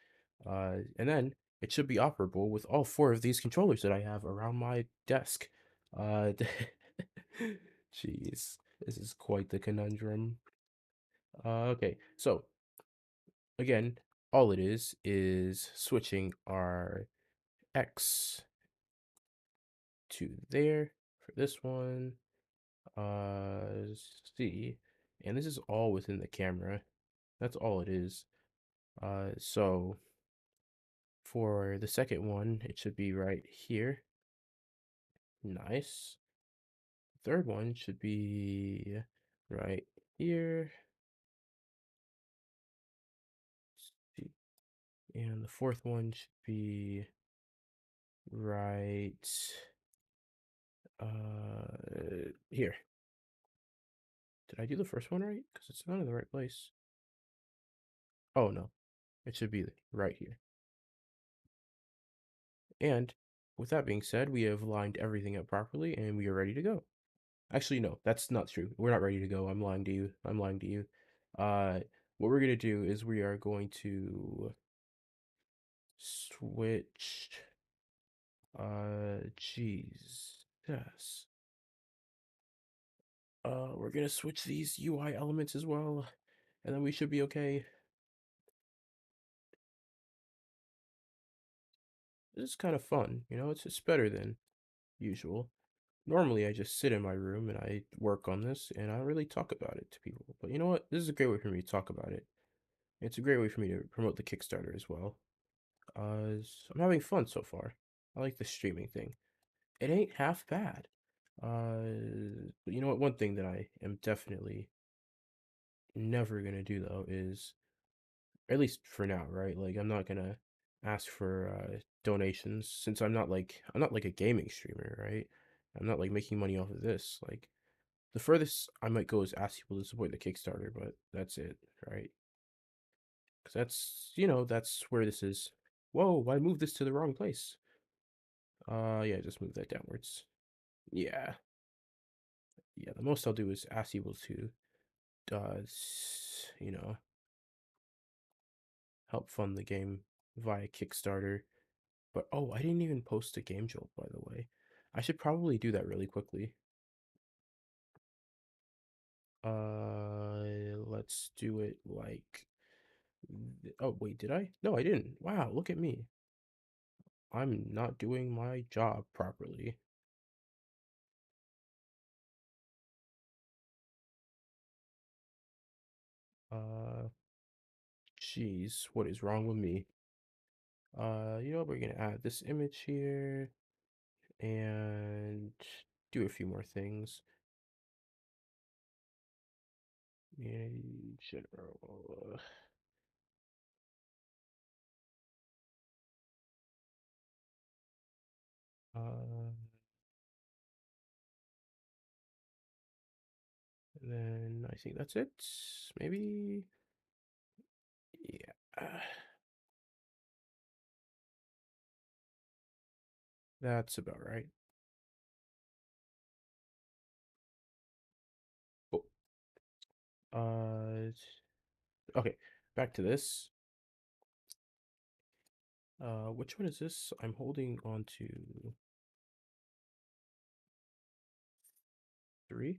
And then it should be operable with all four of these controllers that I have around my desk. Uh, Jeez, this is quite the conundrum. Okay, so again, all it is switching our X to there for this one. C, and this is all within the camera. That's all it is. So for the second one, it should be right here. Nice. Third one should be right here. And the fourth one should be right here. Did I do the first one right? Because it's not in the right place. Oh no, it should be right here. And with that being said, we have lined everything up properly and we are ready to go. Actually, no, that's not true. We're not ready to go. I'm lying to you. I'm lying to you. Uh, what we're gonna do is we are going to switch Jeez. Yes. We're gonna switch these UI elements as well, and then we should be okay. This is kind of fun, you know, it's better than usual. Normally, I just sit in my room and I work on this, and I don't really talk about it to people. But you know what? This is a great way for me to talk about it. It's a great way for me to promote the Kickstarter as well. I'm having fun so far. I like the streaming thing. It ain't half bad. But you know what? One thing that I am definitely never gonna do though is, at least for now, right? Like I'm not gonna ask for donations since I'm not like a gaming streamer, right? I'm not like making money off of this. Like the furthest I might go is ask people to support the Kickstarter, but that's it, right? Because that's where this is. Whoa, I moved this to the wrong place. Yeah, just move that downwards. Yeah, yeah. The most I'll do is ask people to, you know, help fund the game via Kickstarter. But oh, I didn't even post a game jolt, by the way. I should probably do that really quickly. Let's do it like. Oh wait, did I? No, I didn't. Wow, look at me. I'm not doing my job properly. Uh, Jeez, what is wrong with me? We're gonna add this image here and do a few more things. Yeah, general. Uh, and then I think that's it. Maybe. Yeah. That's about right. Cool. Uh, okay, back to this. Which one is this? I'm holding on to three.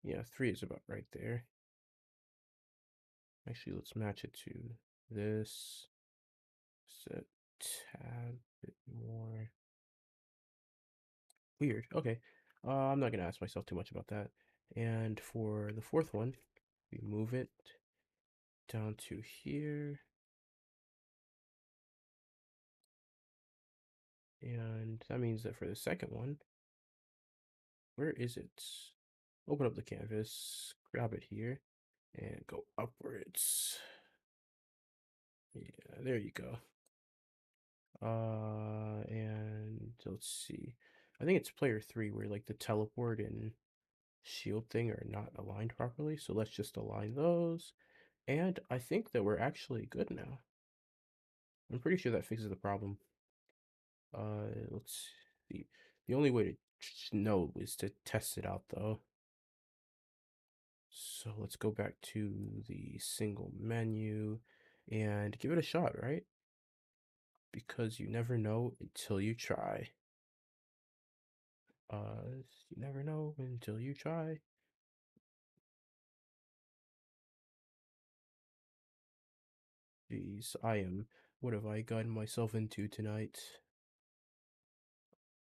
Yeah, three is about right there. Actually, let's match it to this. Set tab bit more. Weird. Okay. I'm not gonna ask myself too much about that. And for the fourth one, we move it down to here. And that means that for the second one, where is it? Open up the canvas, grab it here, and go upwards. Yeah, there you go. And let's see. I think it's player three where like the teleport and shield thing are not aligned properly. So let's just align those. And I think that we're actually good now. I'm pretty sure that fixes the problem. Let's see. The only way to know is to test it out though. So let's go back to the single menu and give it a shot, right? Because you never know until you try. You never know until you try. Jeez, what have I gotten myself into tonight?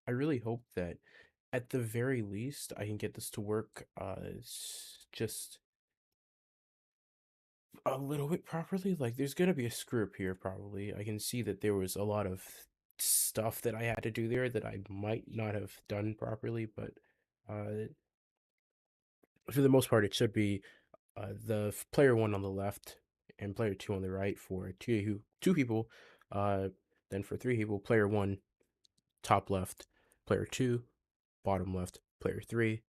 I really hope that at the very least I can get this to work just a little bit properly. Like there's gonna be a screw up here probably. I can see that there was a lot of stuff that I had to do there that I might not have done properly, but uh for the most part it should be the player one on the left and player two on the right for two people. Uh, then for three people, player one top left, player two bottom left, player three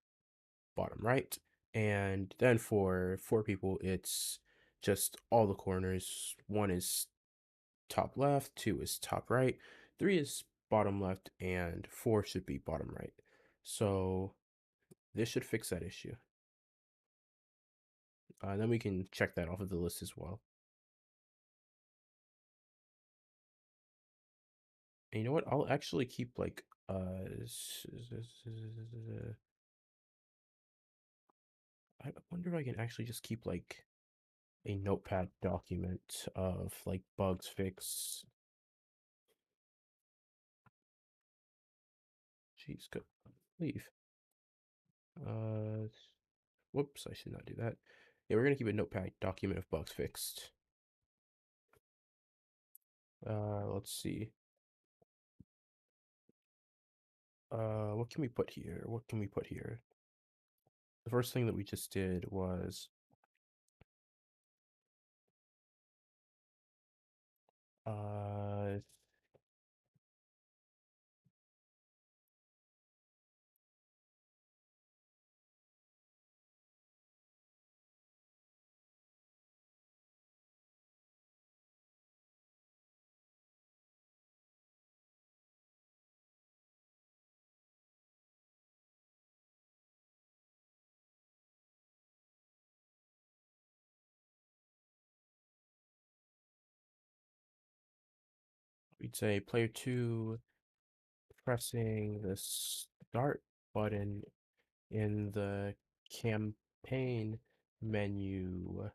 bottom right, and then for four people, it's just all the corners. One is top left, two is top right, three is bottom left, and four should be bottom right. So this should fix that issue. Then we can check that off of the list as well. And you know what? I'll actually keep like I wonder if I can actually just keep like a notepad document of like bugs fixed. Jeez, go leave. Uh, whoops, I should not do that. Yeah, we're gonna keep a notepad document of bugs fixed. Let's see. What can we put here? What can we put here? The first thing that we just did was uh we'd say player two pressing the start button in the campaign menu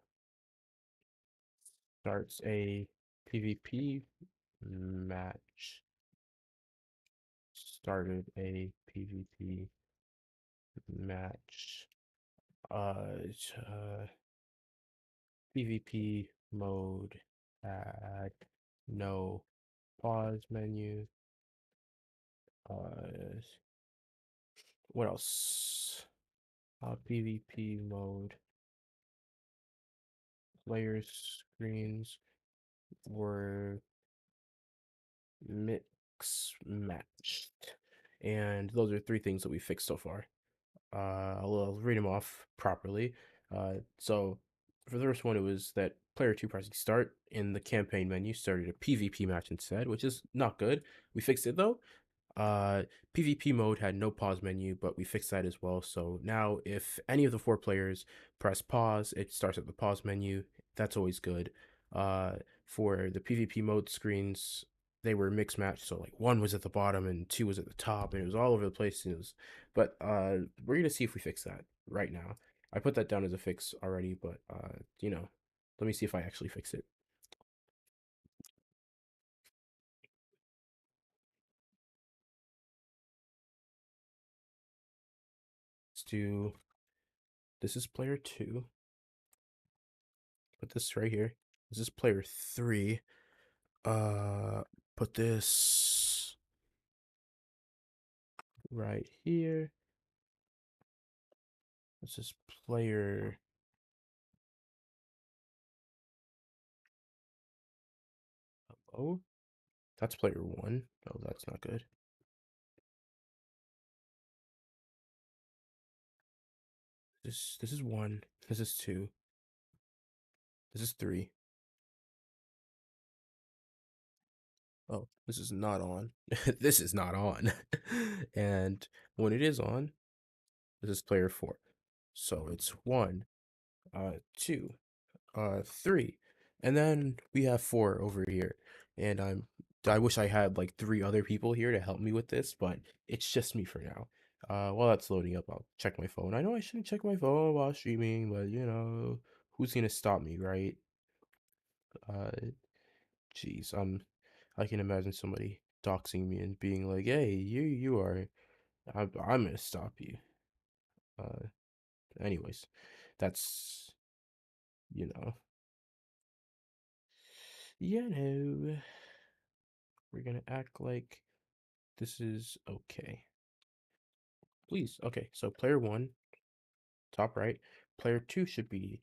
starts a PvP match. Started a PvP match. PvP mode. Add no pause menu. Uh, what else? PvP mode. Player screens were mix matched. And those are three things that we fixed so far. I'll read them off properly. So for the first one, it was that player two pressing start in the campaign menu started a PvP match instead, which is not good. We fixed it though. Uh, PvP mode had no pause menu, but we fixed that as well. So now, if any of the four players press pause, it starts at the pause menu. That's always good. Uh, for the PvP mode screens, they were mixed matched. So like one was at the bottom and two was at the top, and it was all over the place. But we're gonna see if we fix that right now. I put that down as a fix already, but let me see if I actually fix it. Let's do. This is player two. Put this right here. This is player three. Uh, put this right here. This is player. Oh, that's player one. Oh, that's not good. This is one. This is two. This is three. Oh, this is not on. This is not on. And when it is on, this is player four. So it's one, two, three, and then we have four over here. And I wish I had like three other people here to help me with this, but it's just me for now. While that's loading up, I'll check my phone. I know I shouldn't check my phone while streaming, but who's gonna stop me, right? Uh, Jeez, I can imagine somebody doxing me and being like, "Hey, you are, I'm gonna stop you." Uh, Anyways, that's you know, no, we're gonna act like this is okay. Please, okay. So player one, top right. Player two should be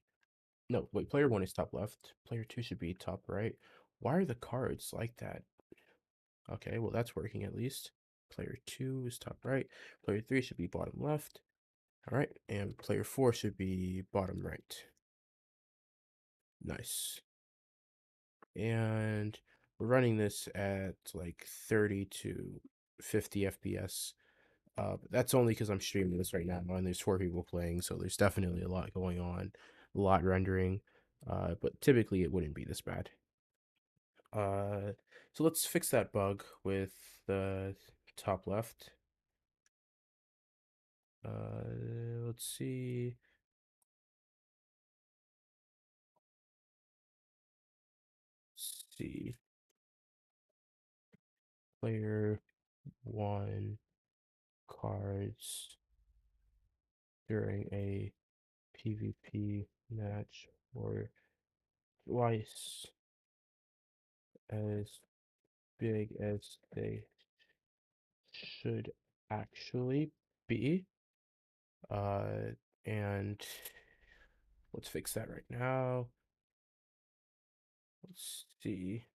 no, wait. Player one is top left. Player two should be top right. Why are the cards like that? Okay, well that's working at least. Player two is top right. Player three should be bottom left. All right, and player four should be bottom right. Nice. And we're running this at like 30 to 50 FPS. But that's only because I'm streaming this right now and there's four people playing, so there's definitely a lot going on, a lot rendering. But typically it wouldn't be this bad. Uh, So let's fix that bug with the top left. Let's see. See. Player one cards during a PvP match or twice as big as they should actually be. And let's fix that right now. Let's see.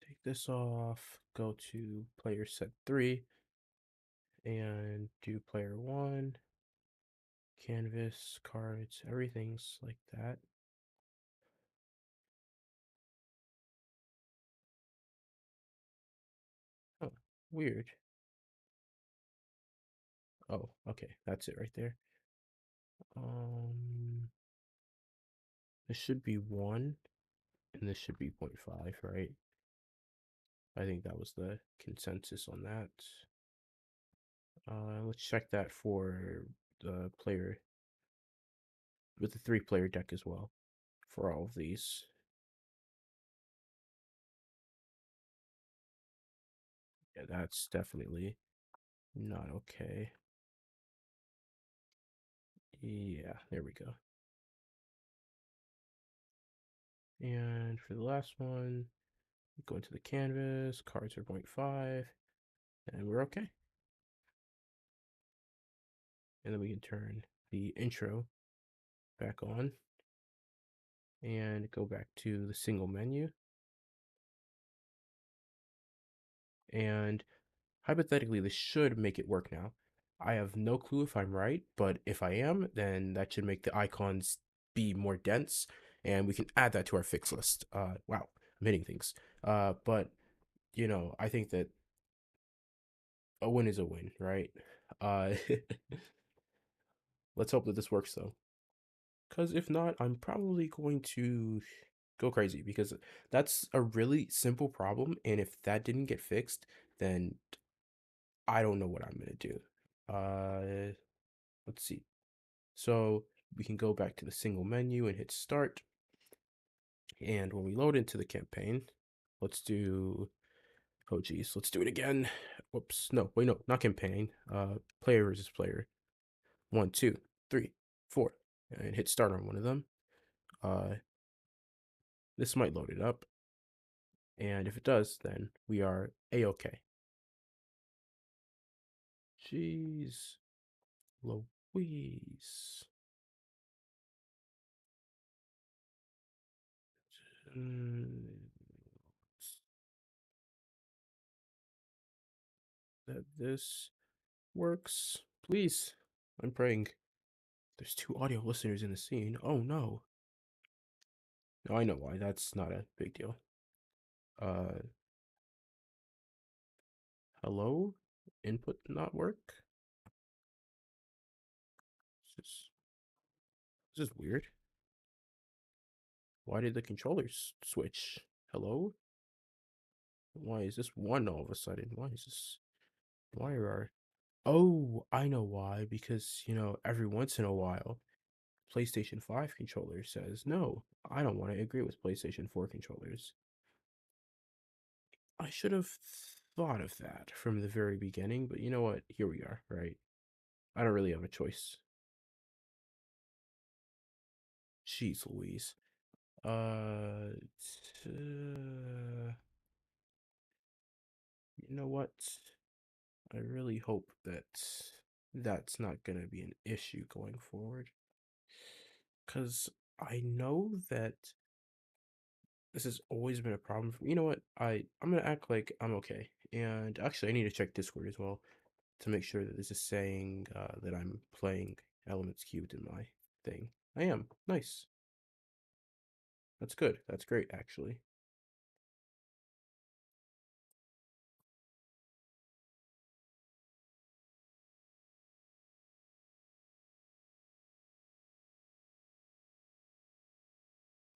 Take this off, go to player set 3, and do player 1, canvas, cards, everything's like that. Oh, weird. Oh, okay, that's it right there. This should be 1, and this should be 0.5, right? I think that was the consensus on that. Let's check that for the player with the 3-player deck as well for all of these. Yeah, that's definitely not okay. Yeah, there we go. And for the last one, go into the canvas, cards are 0.5, and we're okay. And then we can turn the intro back on and go back to the single menu. And hypothetically, this should make it work now. I have no clue if I'm right, but if I am, then that should make the icons be more dense, and we can add that to our fix list. Wow, I'm hitting things. But you know, I think that a win is a win, right? Uh, let's hope that this works though, because if not, I'm probably going to go crazy because that's a really simple problem, and if that didn't get fixed, then I don't know what I'm gonna do. Let's see. So we can go back to the single menu and hit start. And when we load into the campaign, let's do, oh geez, let's do it again. Whoops, no, wait, no, not campaign. Player versus player. 1, 2, 3, 4, and hit start on one of them. Uh, this might load it up. And if it does, then we are A-okay. Jeez Louise. That this works, please. I'm praying. There's 2 audio listeners in the scene. Oh no. No, I know why. That's not a big deal. Uh, hello? Input not work? This this is weird. Why did the controllers switch? Hello? Why is this 1 all of a sudden? Why is this? Why are... Oh, I know why. Because, you know, every once in a while, PlayStation 5 controller says, no, I don't want to agree with PlayStation 4 controllers. I should have thought of that from the very beginning, but you know what? Here we are, right? I don't really have a choice. Jeez Louise. You know what? I really hope that that's not gonna be an issue going forward. Because I know that this has always been a problem for me. You know what? I'm gonna act like I'm okay. And actually, I need to check Discord as well to make sure that this is saying that I'm playing Elements Cubed in my thing. I am. Nice. That's good. That's great, actually.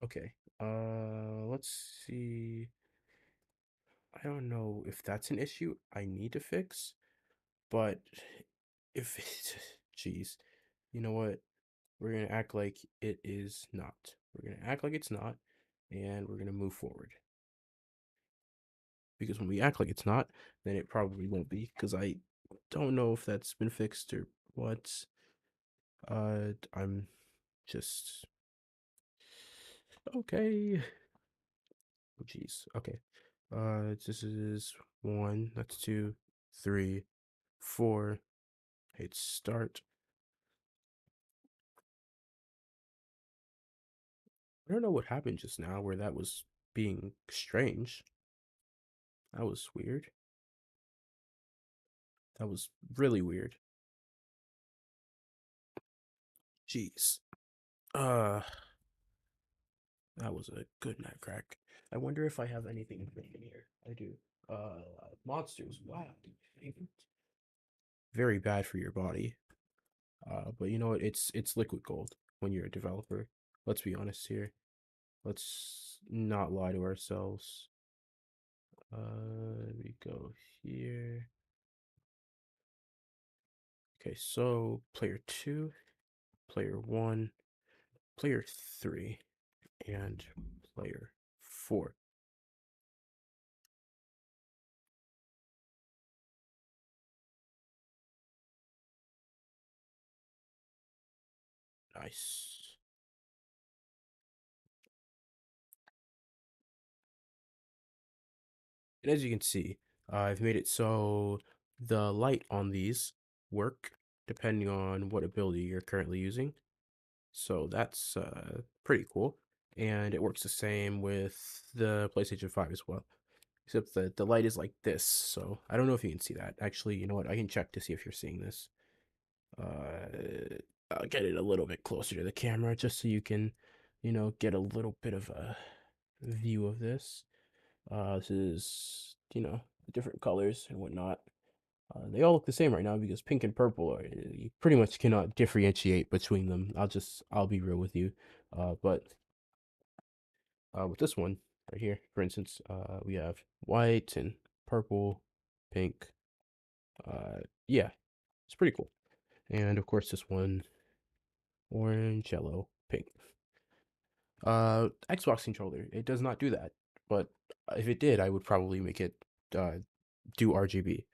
Okay. Let's see. I don't know if that's an issue I need to fix, but if it, jeez, you know what? We're gonna act like it is not. We're gonna act like it's not, and we're gonna move forward. Because when we act like it's not, then it probably won't be. Because I don't know if that's been fixed or what. I'm just okay. Oh, jeez. Okay. This is one. That's two, three, four. Hit start. I don't know what happened just now where that was being strange. That was weird. That was really weird. Jeez. Uh, that was a good night crack. I wonder if I have anything in here. I do. Monsters. Wow. Very bad for your body. But you know what? It's liquid gold when you're a developer. Let's be honest here. Let's not lie to ourselves. We go here. Okay, so player 2, player 1, player 3, and player 4. Nice. And as you can see, I've made it so the light on these work depending on what ability you're currently using. So that's pretty cool. And it works the same with the PlayStation 5 as well. Except the light is like this, so I don't know if you can see that. Actually, you know what? I can check to see if you're seeing this. I'll get it a little bit closer to the camera just so you can, get a little bit of a view of this. This is, different colors and whatnot. They all look the same right now because pink and purple are, you pretty much cannot differentiate between them. I'll be real with you. But with this one right here, for instance, we have white and purple, pink. Yeah, it's pretty cool. And of course, this one, orange, yellow, pink. Xbox controller, it does not do that. But if it did, I would probably make it uh, do RGB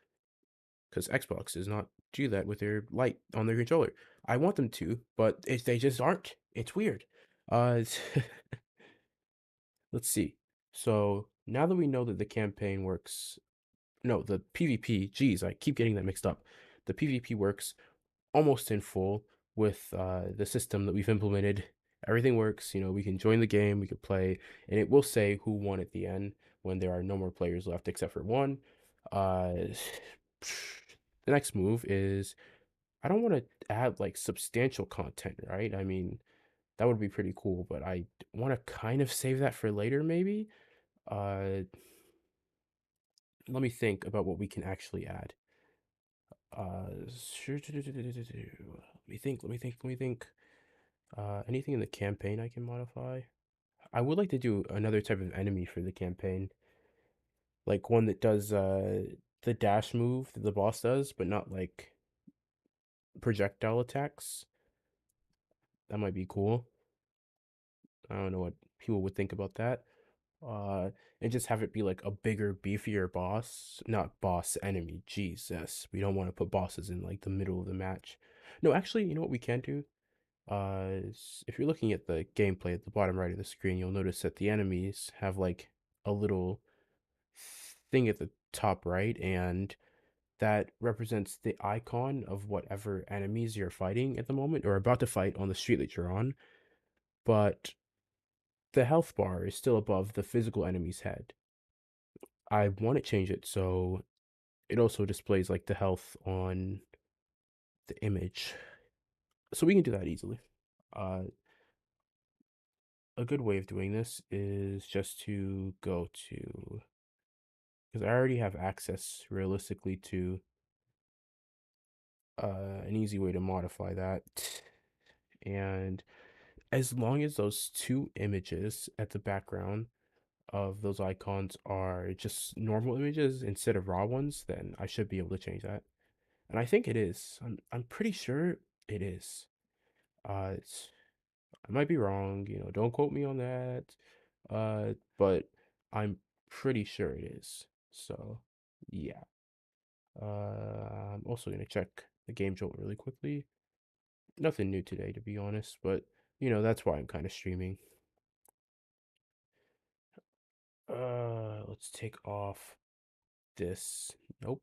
because Xbox does not do that with their light on their controller. I want them to, but they just aren't. It's weird. Uh, let's see. So now that we know that the campaign works, no, the PvP. Geez, I keep getting that mixed up. The PvP works almost in full with the system that we've implemented. Everything works. We can join the game, we can play, and it will say who won at the end when there are no more players left except for one. Uh, the next move is I don't want to add like substantial content, right? I mean, that would be pretty cool, but I want to kind of save that for later, maybe. Uh, let me think about what we can actually add. Let me think. Let me think. Let me think. Anything in the campaign I can modify? I would like to do another type of enemy for the campaign, like one that does the dash move that the boss does, but not like projectile attacks. That might be cool. I don't know what people would think about that. Uh, and just have it be like a bigger, beefier boss, not boss enemy. Jesus, we don't want to put bosses in like the middle of the match. No, actually, you know what we can do? If you're looking at the gameplay at the bottom right of the screen, you'll notice that the enemies have like a little thing at the top right, and that represents the icon of whatever enemies you're fighting at the moment or about to fight on the street that you're on. But the health bar is still above the physical enemy's head. I want to change it so it also displays like the health on the image. So we can do that easily. Uh, a good way of doing this is just to go to, because I already have access realistically to an easy way to modify that. And as long as those two images at the background of those icons are just normal images instead of raw ones, then I should be able to change that. And I think it is. I'm pretty sure it is. It's, I might be wrong, don't quote me on that. But I'm pretty sure it is. So, yeah. I'm also gonna check the game jolt really quickly. Nothing new today, to be honest, but that's why I'm kind of streaming. Let's take off this. Nope,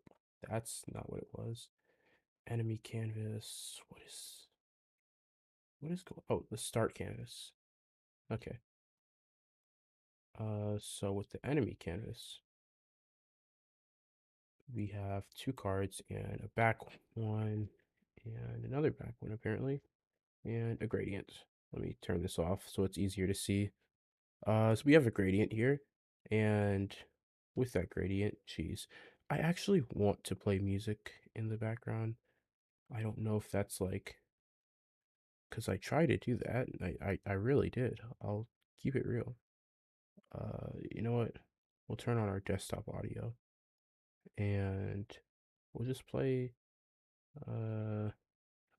that's not what it was. Enemy canvas. What is going? Oh, the start canvas. Okay. So with the enemy canvas, we have two cards and a back one and another back one apparently, and a gradient. Let me turn this off so it's easier to see. So we have a gradient here, and with that gradient, geez, I actually want to play music in the background. I don't know if that's like, because I tried to do that, and I really did. I'll keep it real. You know what? We'll turn on our desktop audio, and we'll just play uh,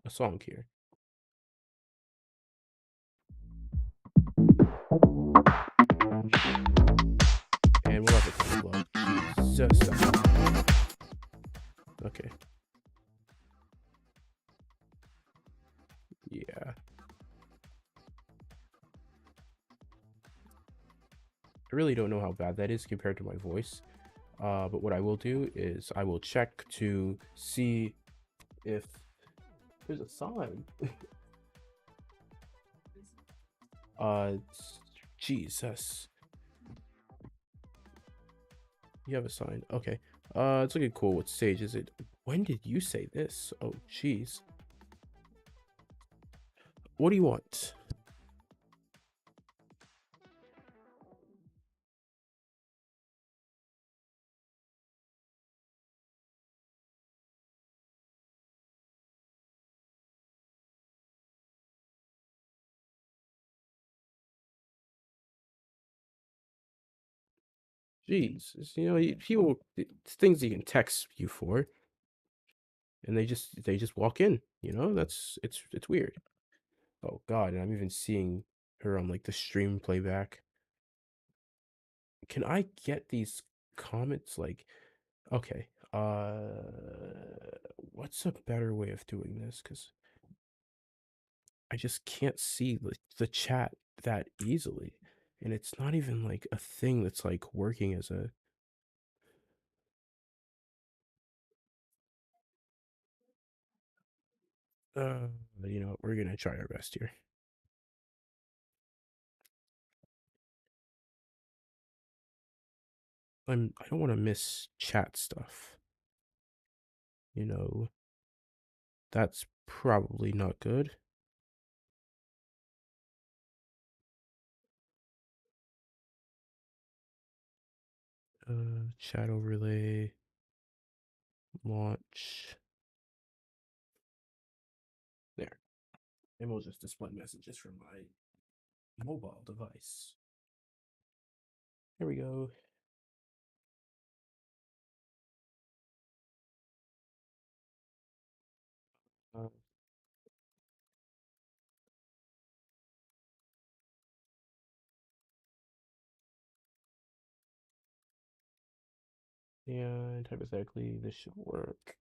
a song here. And we'll have it kind of low. Jesus. Okay. Yeah. I really don't know how bad that is compared to my voice. But what I will do is I will check to see if there's a sign. uh, Jesus. You have a sign. Okay. It's looking cool. What stage is it? When did you say this? Oh, jeez. What do you want? Jeez. People, it's things you can text you for, and they just walk in. That's it's weird. Oh God, and I'm even seeing her on like the stream playback. Can I get these comments like okay, what's a better way of doing this? Because I just can't see the chat that easily. And it's not even like a thing that's like working as a uh we're gonna try our best here. I don't want to miss chat stuff. You know, that's probably not good. Chat overlay, launch. There. And we'll just display messages from my mobile device. There we go. Uh, and hypothetically, this should work.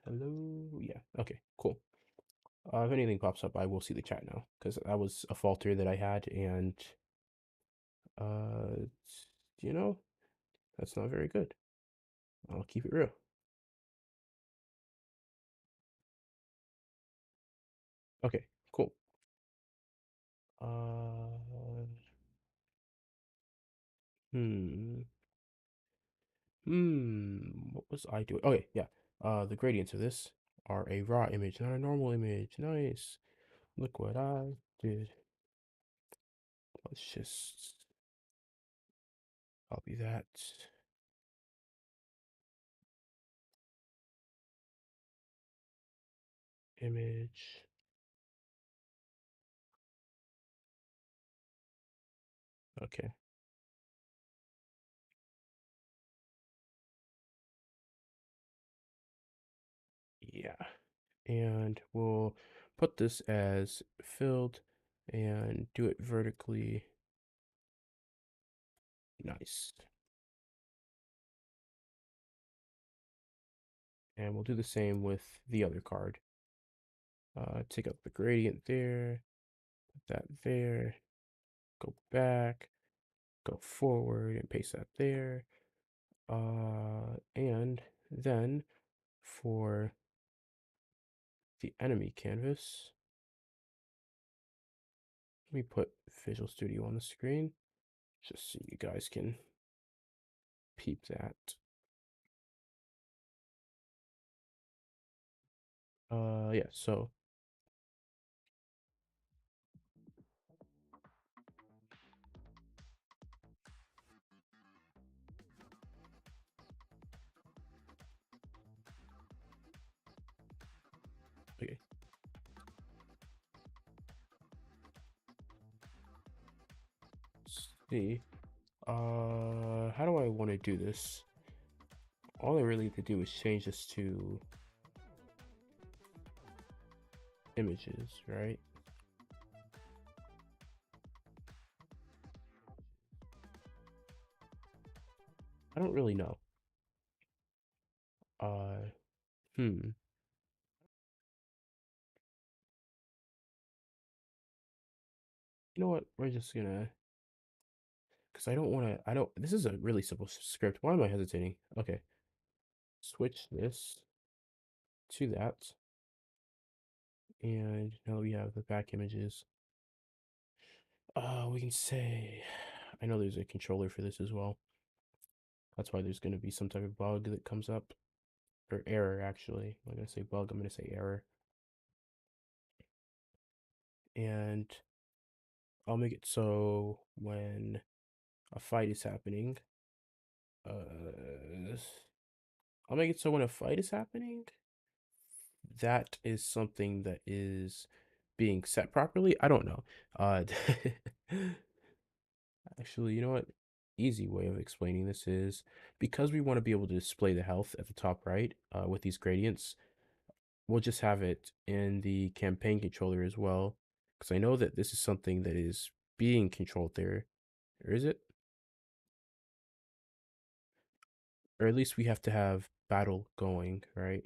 Hello? Yeah. Okay, cool. If anything pops up, I will see the chat now because that was a falter that I had, and uh, you know, that's not very good. I'll keep it real. Okay, cool. Uh, hmm, what was I doing? Okay, yeah. The gradients of this are a raw image, not a normal image. Nice. Look what I did. Let's just copy that image. Okay. Yeah. And we'll put this as filled and do it vertically. Nice. And we'll do the same with the other card. Take out the gradient there, put that there, go back, go forward and paste that there. And then for the enemy canvas, let me put Visual Studio on the screen just so you guys can peep that. Yeah, so okay. Let's see. How do I want to do this? All I really need to do is change this to images, right? I don't really know. Uh, hmm. You know what? We're just gonna, because I don't want to, I don't, this is a really simple script. Why am I hesitating? Okay. Switch this to that. And now we have the back images. We can say, I know there's a controller for this as well. That's why there's going to be some type of bug that comes up, or error actually. I'm not going to say bug, I'm going to say error. And I'll make it so when a fight is happening, I'll make it so when a fight is happening, that is something that is being set properly. I don't know. Uh, Actually, you know what? Easy way of explaining this is because we want to be able to display the health at the top right with these gradients, we'll just have it in the campaign controller as well. Because I know that this is something that is being controlled there. Or is it? Or at least we have to have battle going, right?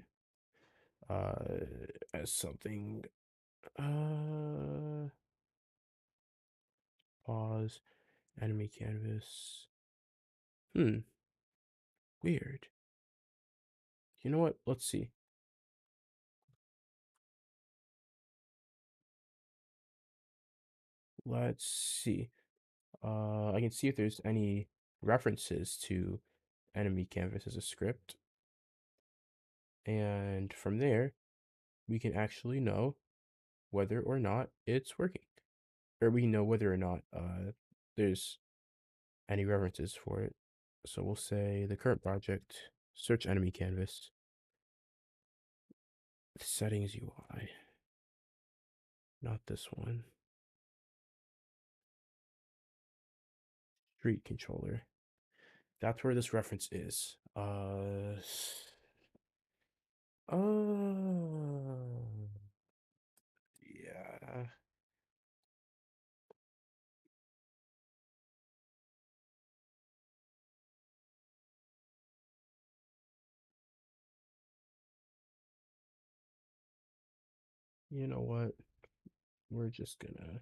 Uh, as something. Uh, Pause. Enemy canvas. Hmm. Weird. You know what? Let's see. Let's see. I can see if there's any references to enemy canvas as a script. And from there, we can actually know whether or not it's working. Or we know whether or not there's any references for it. So we'll say the current project, search enemy canvas, settings UI, not this one, street controller. That's where this reference is. Yeah. You know what? We're just gonna.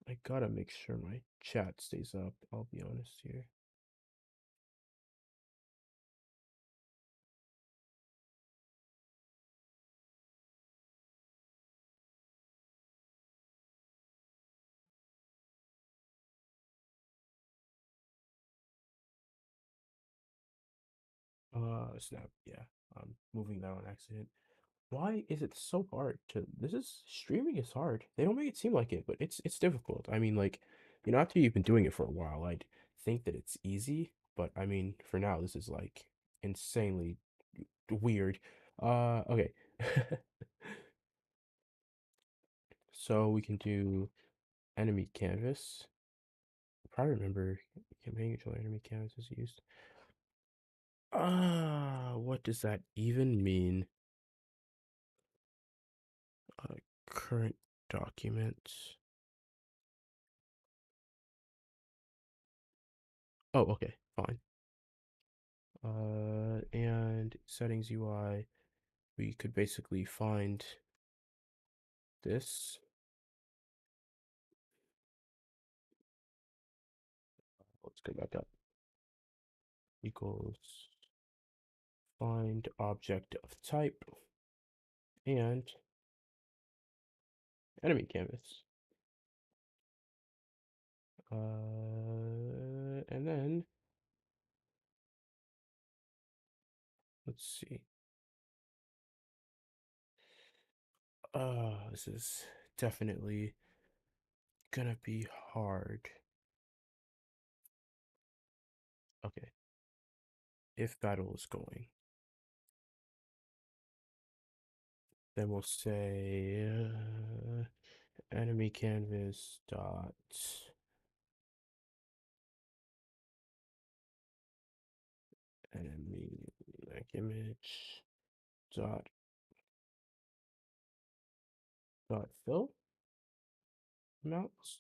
I gotta make sure my chat stays up. I'll be honest here. Snap. Yeah, I'm moving that on accident. Why is it so hard to? This is streaming is hard. They don't make it seem like it, but it's difficult. I mean, like, after you've been doing it for a while, I'd think that it's easy, but I mean, for now, this is like insanely weird. Okay. So we can do enemy canvas. I probably remember campaign controller enemy canvas is used. What does that even mean? Current documents. Oh, okay, fine. And settings UI, we could basically find this. Let's go back up. Equals find object of type and enemy canvas. And then let's see. This is definitely gonna be hard. Okay, if battle is going, then we'll say enemy canvas dot enemy like image dot fill amounts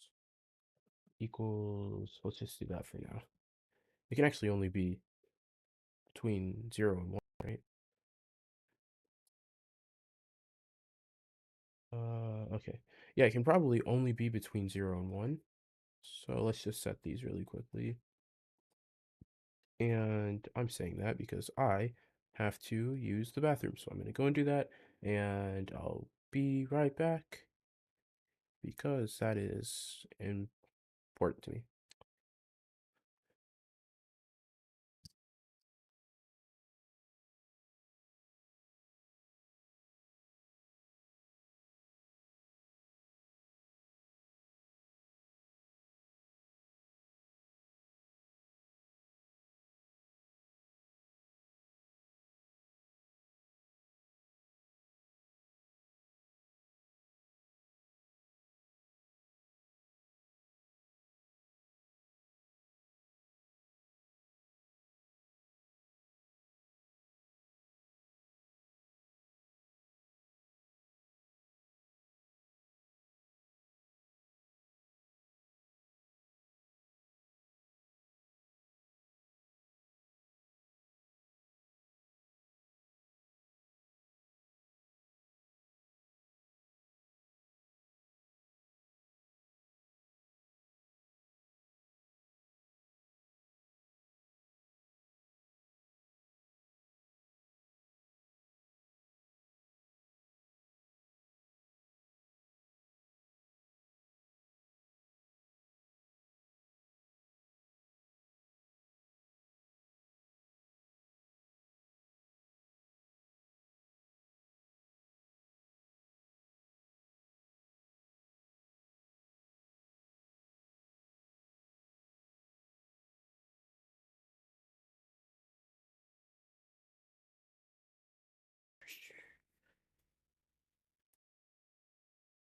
equals, let's just do that for now. It can actually only be between 0 and 1, right? Okay. Yeah, it can probably only be between 0 and 1. So let's just set these really quickly. And I'm saying that because I have to use the bathroom. So I'm going to go and do that. And I'll be right back because that is important to me.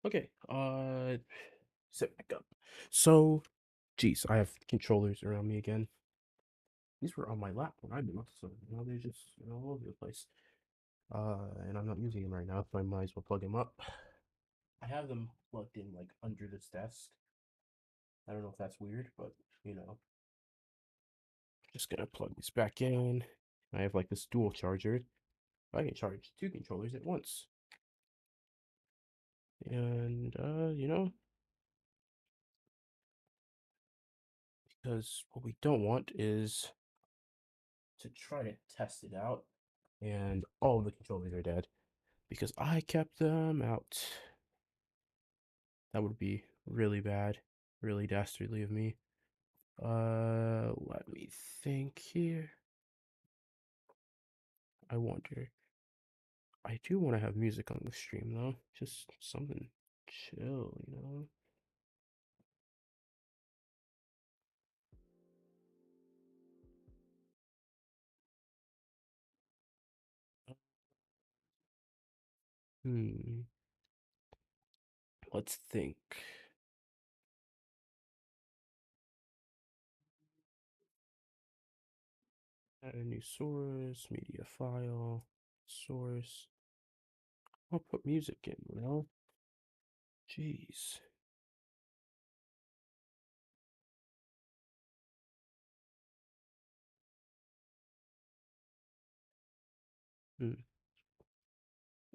Okay, sit back up. So, geez, I have controllers around me again. These were on my lap when I moved, so now they're just all over the place. And I'm not using them right now, so I might as well plug them up. I have them plugged in like under this desk. I don't know if that's weird, but you know, just gonna plug this back in. I have like this dual charger. I can charge two controllers at once. And because what we don't want is to try to test it out and all the controllers are dead because I kept them out. That would be really bad, really dastardly of me. Let me think here. I wonder. I do want to have music on the stream though, just something chill. Hmm. Let's think. Add a new source, media file, source. I'll put music in, Jeez.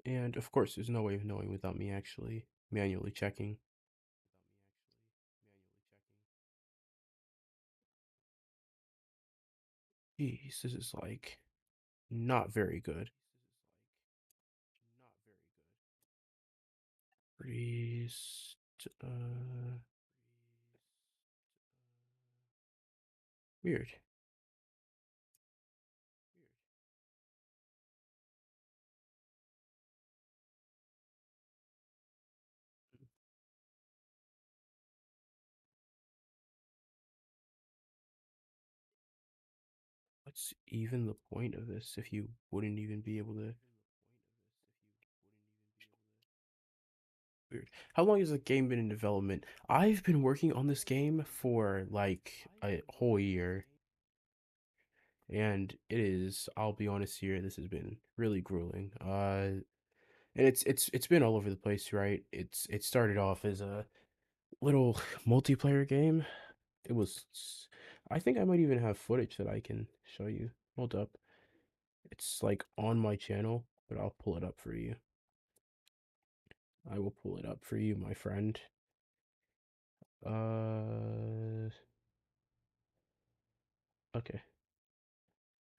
And of course, there's no way of knowing without me actually manually checking. Jeez, this is like not very good. Freeze. Weird. What's even the point of this if you wouldn't even be able to? Weird. How long has the game been in development? I've been working on this game for like a whole year. And it is, I'll be honest here, this has been really grueling. And it's been all over the place, right? It started off as a little multiplayer game. It was, I think I might even have footage that I can show you. Hold up. It's like on my channel, but I'll pull it up for you. I will pull it up for you, my friend. Okay.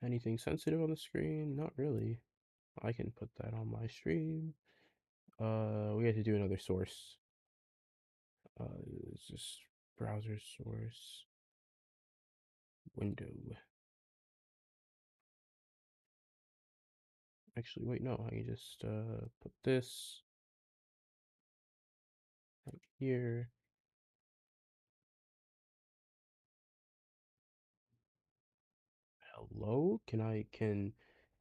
Anything sensitive on the screen? Not really. I can put that on my stream. We have to do another source. It's just browser source window. Actually, wait, no, I can just put this right here. Hello? Can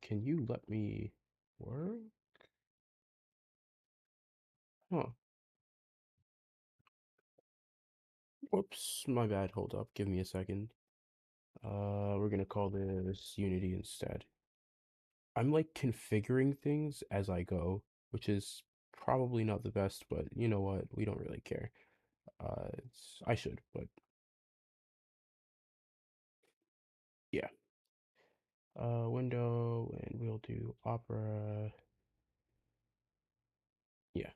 you let me work? Huh. Whoops, my bad. Hold up. Give me a second. We're gonna call this Unity instead. I'm like configuring things as I go, which is probably not the best, but you know what? We don't really care. I should, but yeah. Window, and we'll do Opera. Yeah.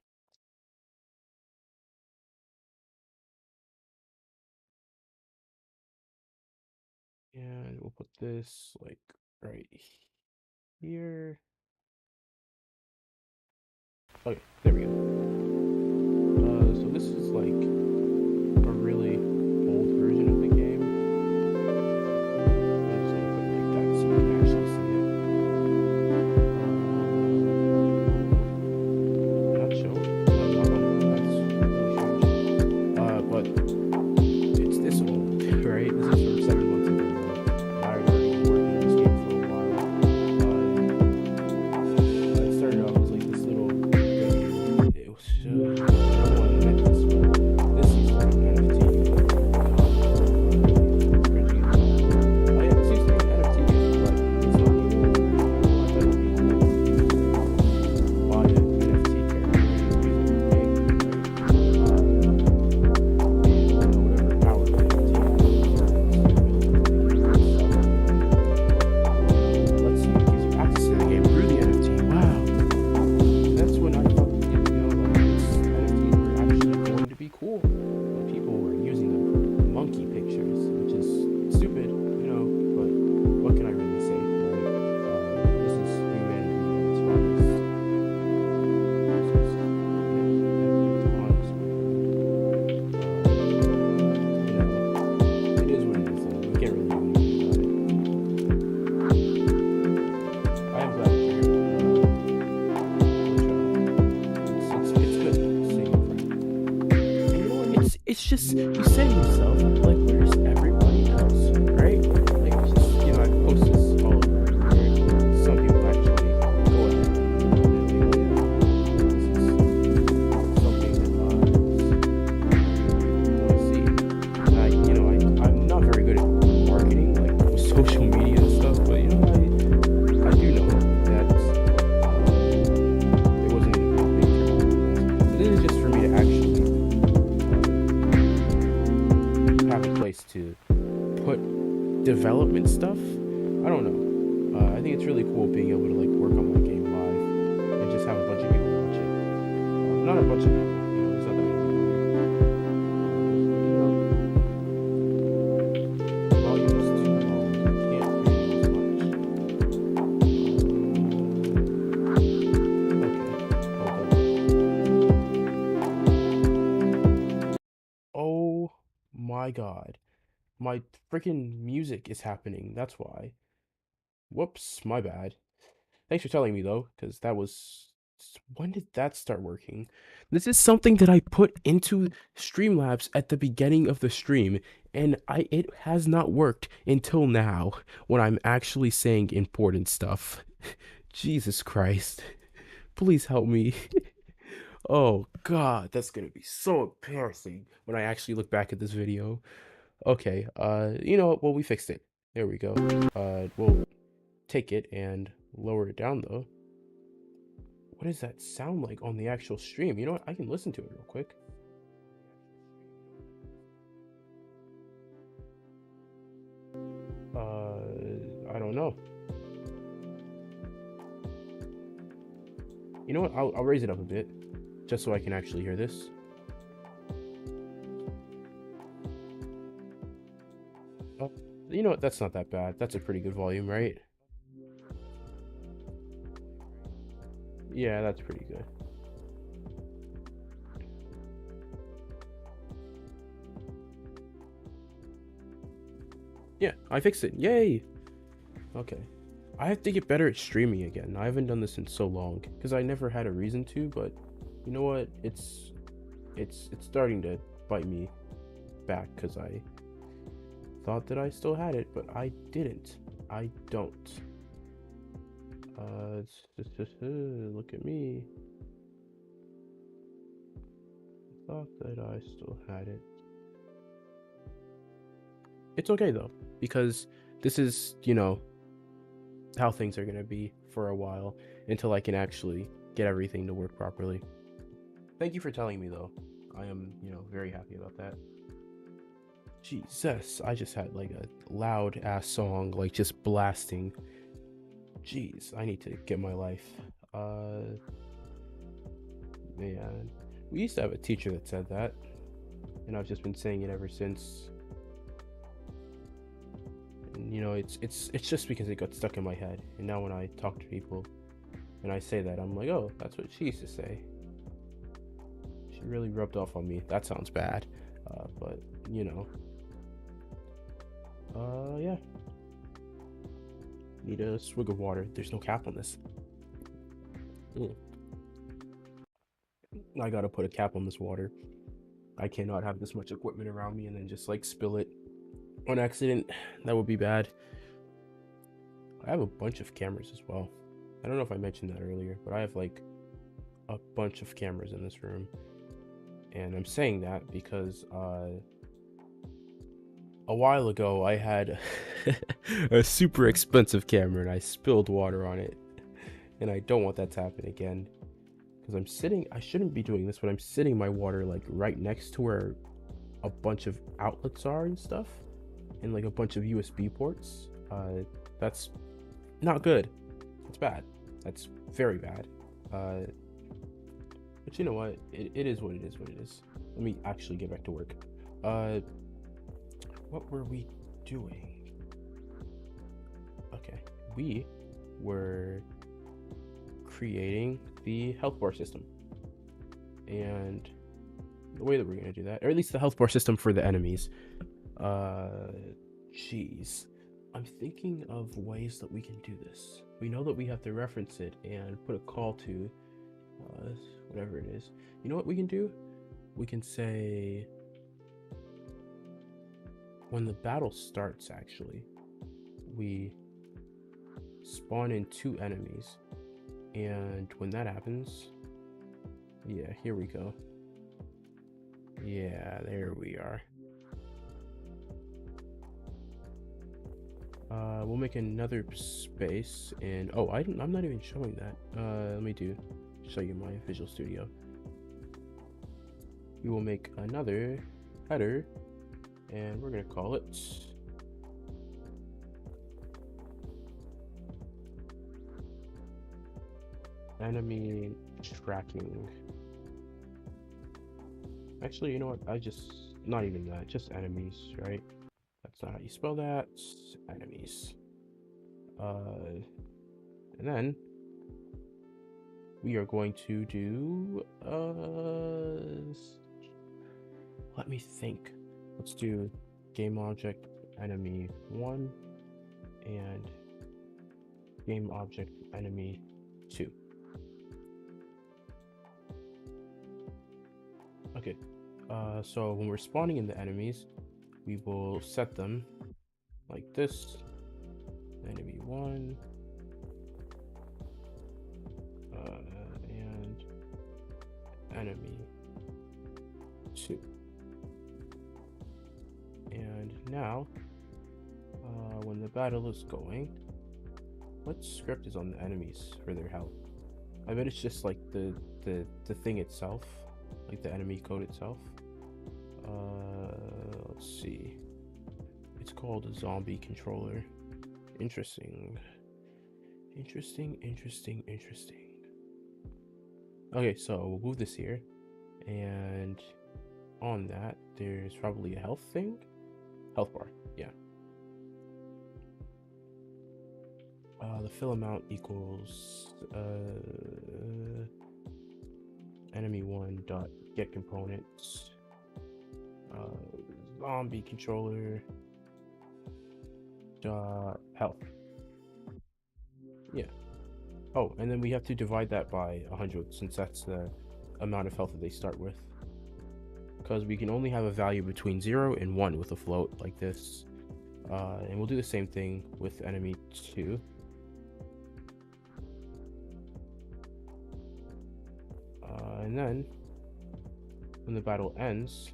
And we'll put this like right here. Okay, there we go. So this is like a really old version of the game. I'm just gonna put it like that so you can actually see it. Not show. That's but it's this old, right? This is from 7 months ago. I've already been working on this game for a while. It started off as like this little. It was. I don't want to admit this, but this used to be an NFT. Oh yeah, this used to be an NFT, but it's not anymore. I thought it would be cool to buy an NFT character and use it in the game, right? Whatever power the NFT lets you gives you access to the game through the NFT. Wow. That's when I thought, like these NFTs were actually going to be cool. But people were using them for monkey pictures, which is stupid, but what can I really say, right? This is humanity at its finest. It is what it is, though. We can't really do anything about it. I am glad to hear it's good seeing a friend. And you know what? It's just you say to yourself, like, where's everybody else, right? Like, just, I post this all over where some people actually go ahead and do it. This is something that I want to see. I'm not very good at marketing, like social media and stuff, but place to put development stuff. I don't know. I think it's really cool being able to like work on my game live and just have a bunch of people watch it. Not a bunch of people, you know, there's not that many people here. The volume is too low. Can't hear you as much. Okay, hold on. Oh my god. My freaking music is happening. That's why. Whoops, my bad. Thanks for telling me though, because that was. When did that start working? This is something that I put into Streamlabs at the beginning of the stream, and it has not worked until now when I'm actually saying important stuff. Jesus Christ. Please help me. Oh god, that's gonna be so embarrassing when I actually look back at this video. Okay, you know what? Well, we fixed it. There we go. We'll take it and lower it down though. What does that sound like on the actual stream? You know what? I can listen to it real quick. I don't know. You know what? I'll raise it up a bit, just so I can actually hear this. You know what? That's not that bad. That's a pretty good volume, right? Yeah, that's pretty good. Yeah, I fixed it. Yay! Okay. I have to get better at streaming again. I haven't done this in so long because I never had a reason to, but you know what? It's starting to bite me back because I thought that I still had it, but I didn't. I don't. Look at me. I thought that I still had it. It's okay though, because this is, you know, how things are gonna be for a while until I can actually get everything to work properly. Thank you for telling me though. I am, you know, very happy about that. Jesus, I just had like a loud ass song like just blasting. Jeez, I need to get my life. Man, we used to have a teacher that said that, and I've just been saying it ever since. And, you know, it's just because it got stuck in my head, and now when I talk to people and I say that, I'm like, oh, that's what she used to say. She really rubbed off on me. That sounds bad, but you know. Yeah. Need a swig of water. There's no cap on this. I gotta put a cap on this water. I cannot have this much equipment around me and then just like spill it on accident. That would be bad. I have a bunch of cameras as well. I don't know if I mentioned that earlier, but I have like a bunch of cameras in this room. And I'm saying that because a while ago I had a super expensive camera and I spilled water on it, and I don't want that to happen again, because I shouldn't be doing this, but I'm sitting my water like right next to where a bunch of outlets are and stuff, and like a bunch of USB ports. That's not good. That's bad. That's very bad. But you know what? It is what it is. Let me actually get back to work. What were we doing? Okay, we were creating the health bar system, and the way that we're going to do that, or at least the health bar system for the enemies. Jeez, I'm thinking of ways that we can do this. We know that we have to reference it and put a call to whatever it is. You know what we can do? We can say, when the battle starts, actually, we spawn in 2 enemies, and when that happens, yeah, here we go. Yeah, there we are. We'll make another space, and oh, I'm not even showing that. Let me show you my Visual Studio. We will make another header and we're gonna call it enemy tracking. Actually, you know what? Not even that, just enemies, right? That's not how you spell that. Enemies. And then we are going to do, let me think. Let's do game object enemy 1 and game object enemy 2. Okay, so when we're spawning in the enemies, we will set them like this. Enemy 1, and enemy 2. And now, when the battle is going, what script is on the enemies for their health? I bet it's just like the thing itself, like the enemy code itself. Let's see. It's called a zombie controller. Interesting. Interesting. Okay, so we'll move this here, and on that, there's probably a health thing. Health bar, yeah. The fill amount equals enemy 1 dot get components zombie controller dot health. Yeah. Oh, and then we have to divide that by 100 since that's the amount of health that they start with. Because we can only have a value between 0 and 1 with a float like this. And we'll do the same thing with enemy 2. And then, when the battle ends,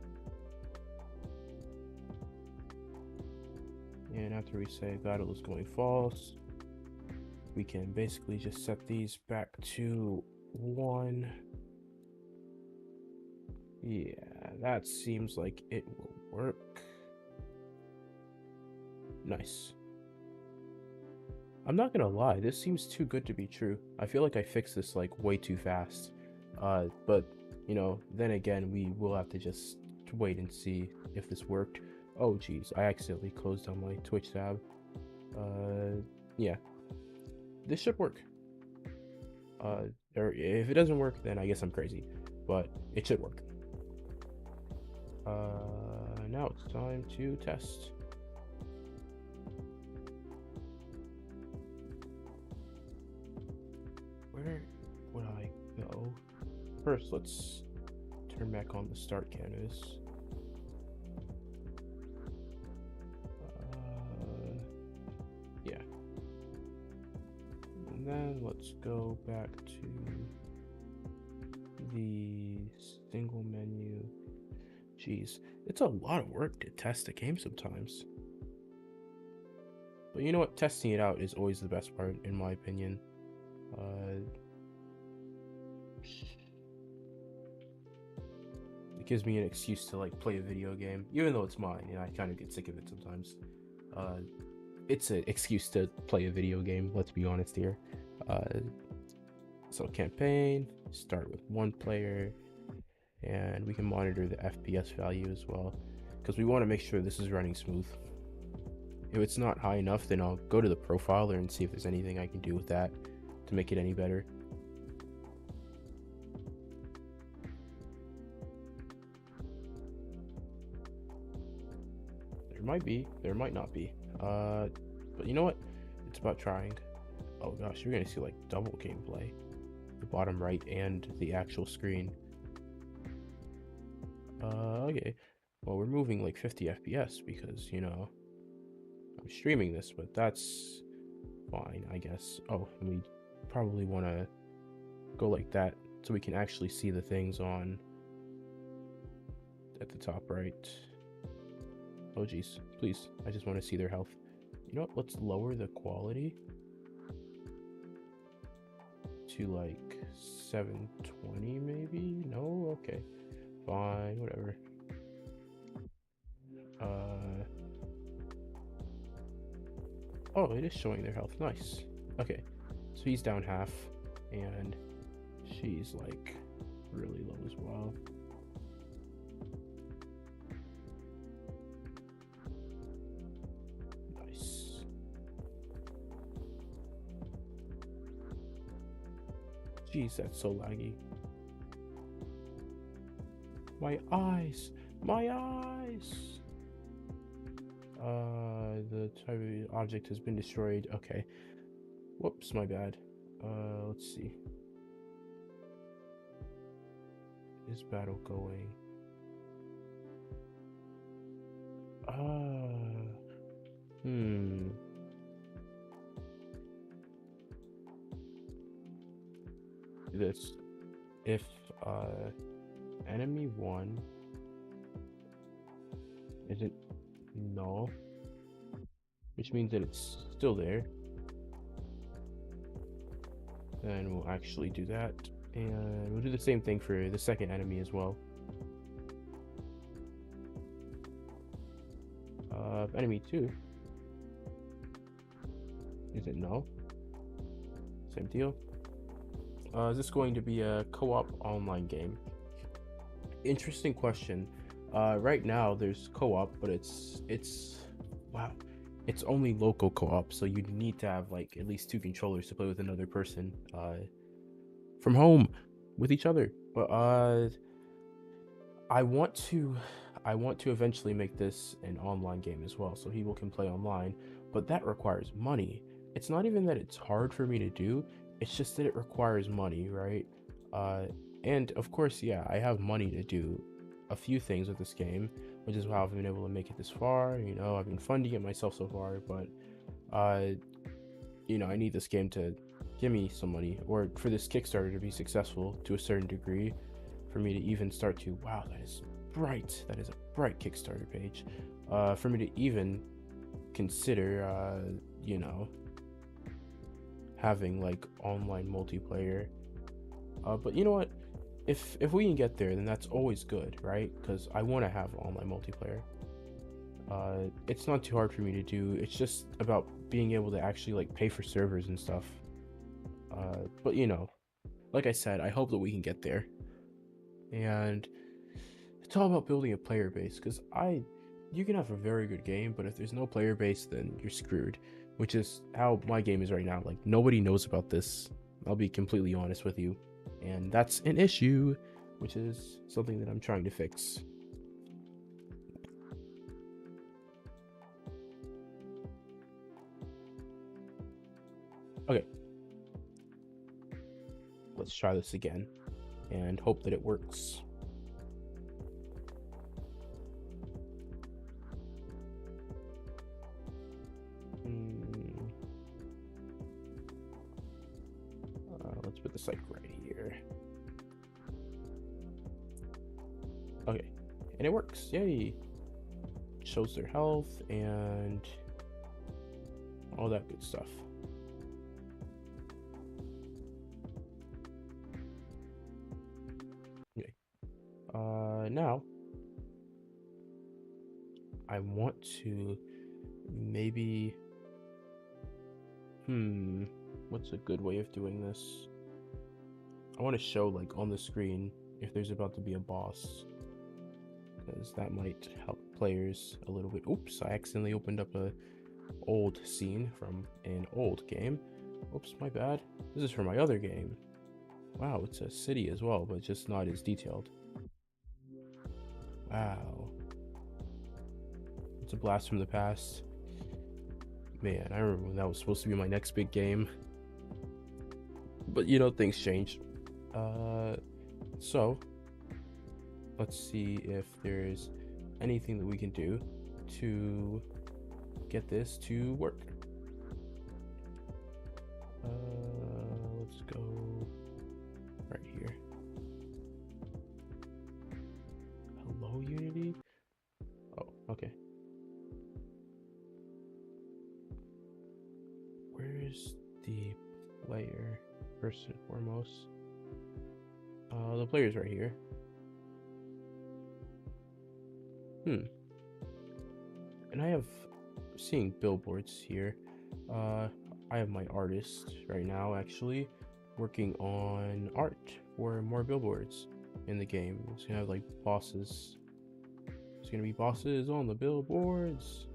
and after we say battle is going false, we can basically just set these back to 1. Yeah, that seems like it will work. Nice. I'm not gonna lie, this seems too good to be true. I feel like I fixed this like way too fast. But you know, then again, we will have to just wait and see if this worked. Oh geez, I accidentally closed down my Twitch tab. Yeah, this should work. Or if it doesn't work, then I guess I'm crazy, but it should work. Now it's time to test. Where would I go? First, let's turn back on the start canvas. Yeah. And then let's go back to the single menu. Jeez, it's a lot of work to test a game sometimes. But you know what? Testing it out is always the best part, in my opinion. It gives me an excuse to like play a video game, even though it's mine, and I kind of get sick of it sometimes. It's an excuse to play a video game. Let's be honest here. So campaign, start with 1 player, and we can monitor the FPS value as well, because we want to make sure this is running smooth. If it's not high enough, then I'll go to the profiler and see if there's anything I can do with that to make it any better. There might be, there might not be. But you know what? It's about trying. Oh gosh, you're gonna see like double gameplay. The bottom right and the actual screen. Okay. Well, we're moving like 50 FPS because, you know, I'm streaming this, but that's fine, I guess. Oh, and we probably want to go like that so we can actually see the things on at the top right. Oh geez, please, I just want to see their health. You know what, let's lower the quality to like 720 maybe. No, okay, fine, whatever. Oh, it is showing their health. Nice. Okay, so he's down half, and she's like really low as well. Nice. Jeez, that's so laggy. My eyes! My eyes! The type of object has been destroyed. Okay. Whoops, my bad. Let's see. Is battle going? Hmm. This. If, enemy 1 isn't null, which means that it's still there, then we'll actually do that. And we'll do the same thing for the second enemy as well. Enemy 2 isn't null, same deal. Is this going to be a co-op online game? Interesting question. Right now there's co-op, but it's wow, it's only local co-op, so you need to have like at least 2 controllers to play with another person from home with each other. But I want to eventually make this an online game as well, so people can play online, but that requires money. It's not even that it's hard for me to do, it's just that it requires money, right? And of course, yeah, I have money to do a few things with this game, which is how I've been able to make it this far. You know, I've been funding it myself so far, but you know, I need this game to give me some money, or for this Kickstarter to be successful to a certain degree, for me to even start to, wow, that is bright. That is a bright Kickstarter page. For me to even consider, you know, having like online multiplayer. But you know what? If we can get there, then that's always good, right? Because I want to have online multiplayer. It's not too hard for me to do. It's just about being able to actually like pay for servers and stuff. But you know, like I said, I hope that we can get there. And it's all about building a player base, because you can have a very good game, but if there's no player base, then you're screwed, which is how my game is right now. Like, nobody knows about this. I'll be completely honest with you, and that's an issue, which is something that I'm trying to fix. Okay, let's try this again and hope that it works. Let's put this like right here. Okay, and it works. Yay! It shows their health and all that good stuff. Okay. Now I want to maybe what's a good way of doing this? I want to show like on the screen if there's about to be a boss, because that might help players a little bit. Oops, I accidentally opened up a old scene from an old game. Oops, my bad. This is from my other game. Wow, it's a city as well, but just not as detailed. Wow. It's a blast from the past. Man, I remember when that was supposed to be my next big game. But you know, things change. So let's see if there's anything that we can do to get this to work. Let's go right here. Hello, Unity? Oh, okay. Where's the player, first and foremost? The player's right here. And I have seeing billboards here. I have my artist right now actually working on art for more billboards in the game. It's gonna have like bosses. There's gonna be bosses on the billboards.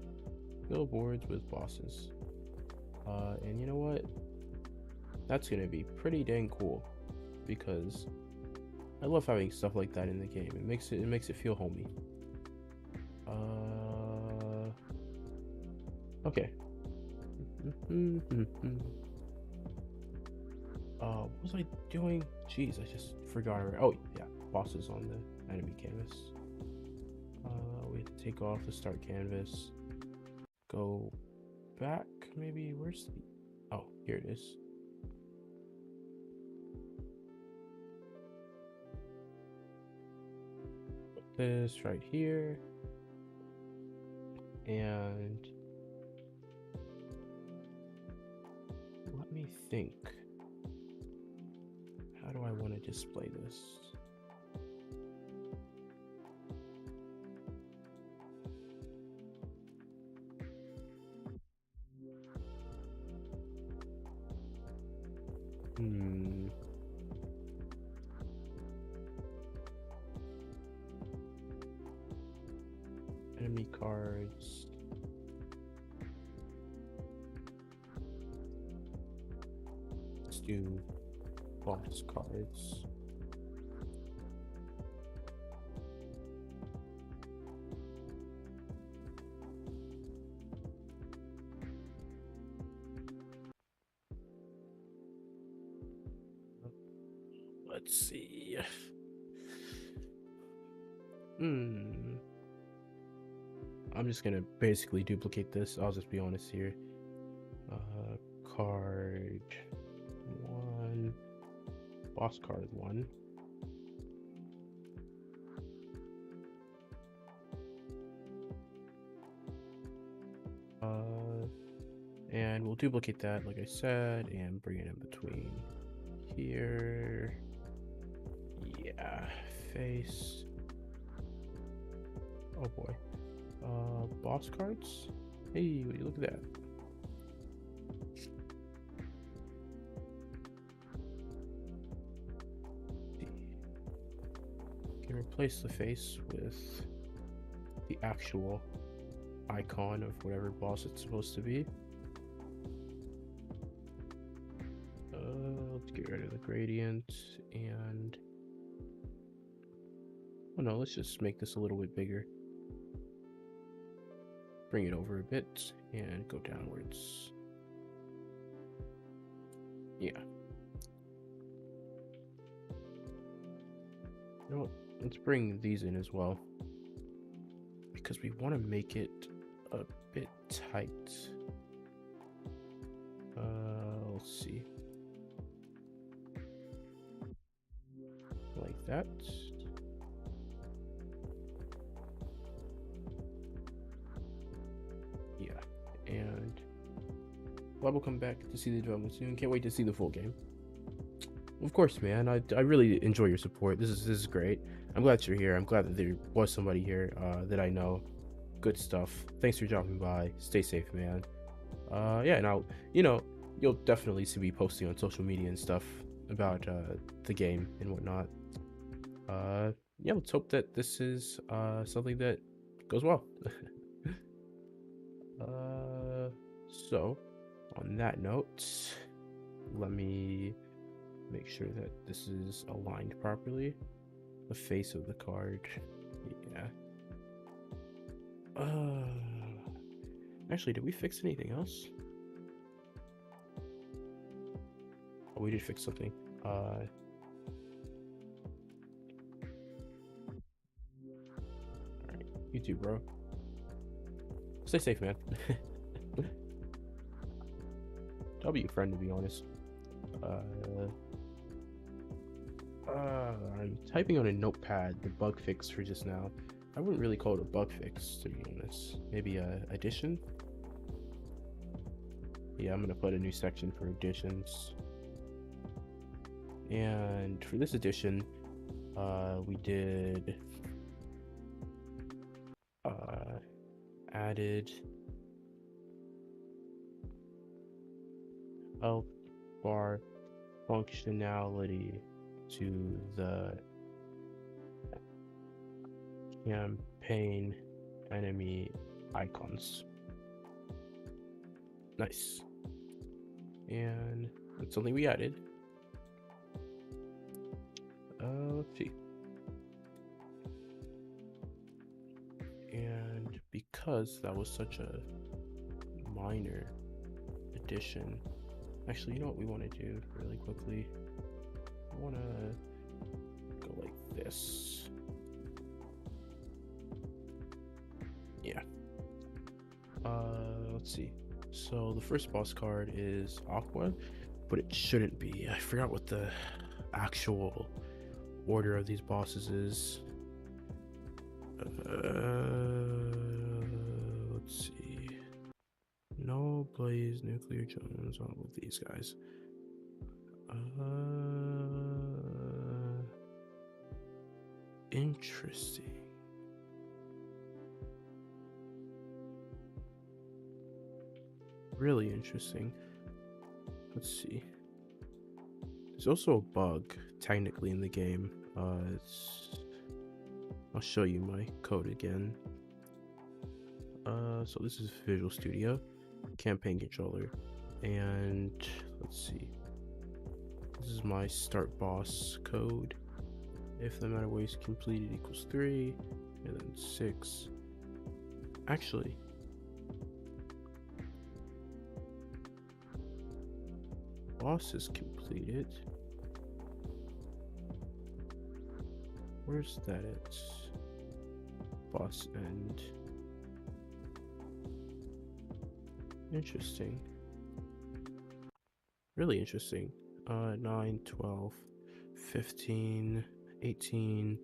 Billboards with bosses. And you know what? That's gonna be pretty dang cool because I love having stuff like that in the game. It makes it feel homey. Okay. What was I doing? Jeez, I just forgot. Oh yeah, bosses on the enemy canvas. We have to take off the start canvas. Go back. Maybe where's the? Oh, here it is. Put this right here. And let me think. How do I want to display this? Enemy cards. Let's do boss cards. Let's see. I'm just gonna basically duplicate this. I'll just be honest here. Card 1, boss card 1. And we'll duplicate that, like I said, and bring it in between here. Yeah, face. Oh boy. Boss cards. Hey, would you look at that? Can replace the face with the actual icon of whatever boss it's supposed to be. Let's get rid of the gradient and oh no, let's just make this a little bit bigger. Bring it over a bit and go downwards. Yeah. You know what? Let's bring these in as well because we want to make it a bit tight. Let's see. Like that. Yeah, and I will come back to see the development soon. Can't wait to see the full game. Of course, man. I really enjoy your support. This is great. I'm glad you're here. I'm glad that there was somebody here that I know. Good stuff. Thanks for dropping by. Stay safe, man. Yeah, and you'll definitely see me posting on social media and stuff about the game and whatnot. Yeah, let's hope that this is something that goes well. So on that note, let me make sure that this is aligned properly. The face of the card. Yeah. Actually, did we fix anything else? Oh, we did fix something. Alright, you too, bro. Stay safe, man. I'll be your friend, to be honest. I'm typing on a notepad the bug fix for just now. I wouldn't really call it a bug fix, to be honest. Maybe a addition? Yeah, I'm gonna put a new section for additions. And for this edition, we did added health bar functionality to the campaign enemy icons. Nice. And that's something we added. Let's see. And because that was such a minor addition, actually, you know what we want to do really quickly? I want to go like this. Yeah. Let's see. So the first boss card is Aqua, but it shouldn't be. I forgot what the actual order of these bosses is. Let's see. No Blaze, Nuclear Jones, all of these guys. Interesting. Really interesting. Let's see. There's also a bug technically in the game. I'll show you my code again. So this is Visual Studio, campaign controller, and let's see. This is my start boss code. If the amount of waves completed equals 3, and then 6. Actually, boss is completed. Where's that at? Boss end. Interesting. Really interesting. 9, 12, 15, 18,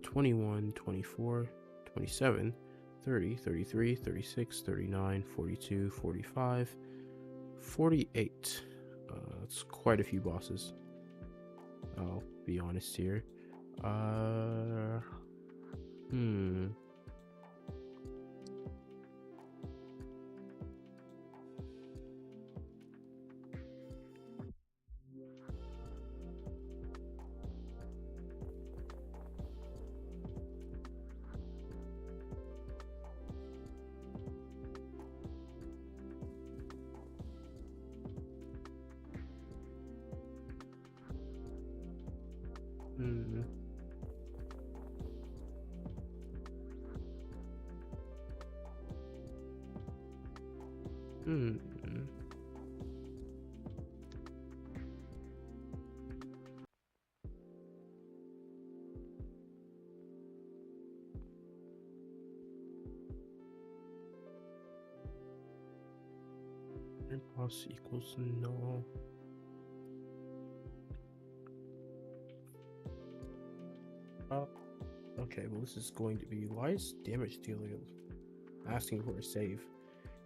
21, 24, 27, 30, 33, 36, 39, 42, 45, 48. That's quite a few bosses. I'll be honest here. Boss equals no. Okay, well this is going to be, why is damage dealer asking for a save?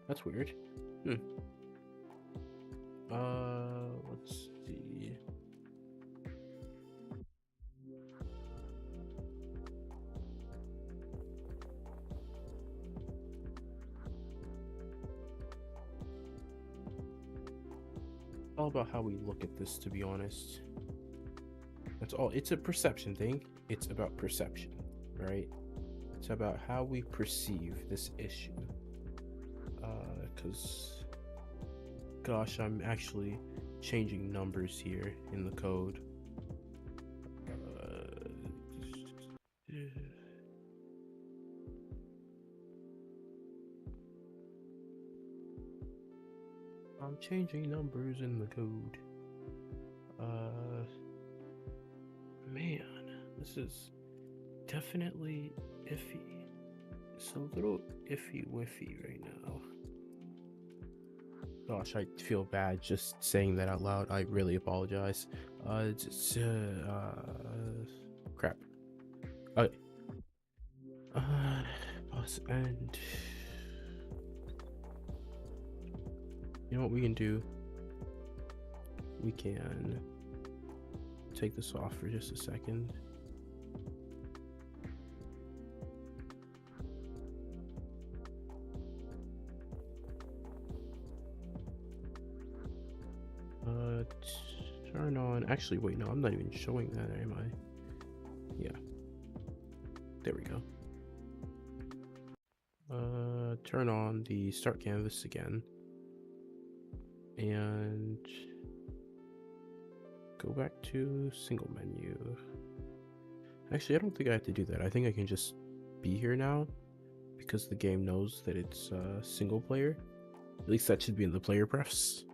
That's weird. Let's see. All about how we look at this, to be honest. That's all. It's a perception thing. It's about perception, right? It's about how we perceive this issue. Because, gosh, I'm actually changing numbers here in the code. I'm changing numbers in the code. Man, this is definitely iffy. It's a little iffy-wiffy right now. Gosh, I feel bad just saying that out loud. I really apologize. Crap. Okay. Boss end. You know what we can do? We can take this off for just a second. Turn on. Actually, wait, no, I'm not even showing that, am I? Yeah. There we go. Turn on the start canvas again. And go back to single menu. Actually, I don't think I have to do that. I think I can just be here now because the game knows that it's single player. At least that should be in the player prefs.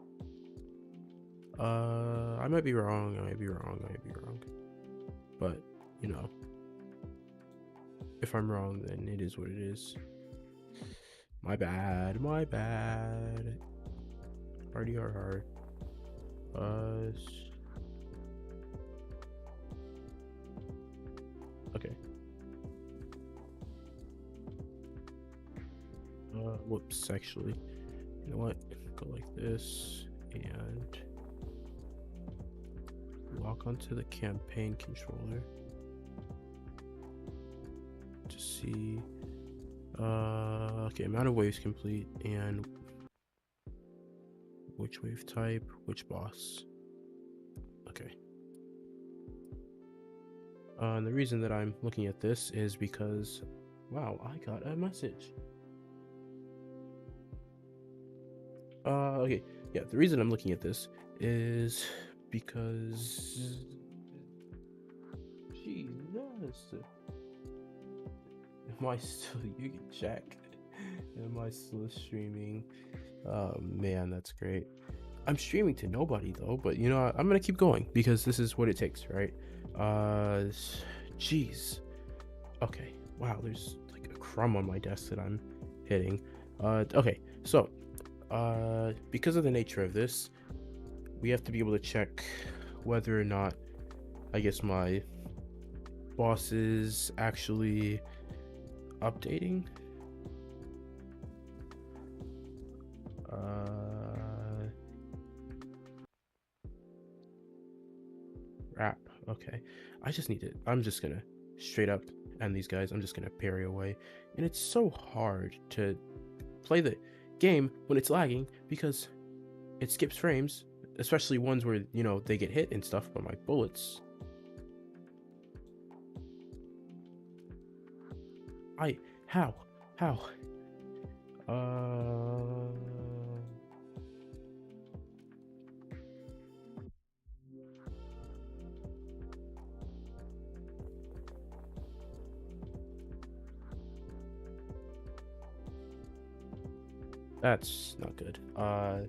I might be wrong. But, you know, if I'm wrong, then it is what it is. My bad. Party hard. Okay. Whoops, actually. You know what? Go like this and lock onto the campaign controller to see. Okay, amount of waves complete and which wave type, which boss. Okay. And the reason that I'm looking at this is because, wow, I got a message. Okay, yeah, the reason I'm looking at this is because, Jesus, am I still, you can check, am I still streaming? Oh man, that's great. I'm streaming to nobody though, but you know, I'm gonna keep going because this is what it takes, right? Jeez. Okay, wow, there's like a crumb on my desk that I'm hitting. Okay, so because of the nature of this, we have to be able to check whether or not, I guess, my boss is actually updating. Wrap. Okay, I just need to, I'm just gonna straight up end these guys. I'm just gonna parry away, and it's so hard to play the game when it's lagging because it skips frames, especially ones where, you know, they get hit and stuff by my bullets. How? That's not good. Wow,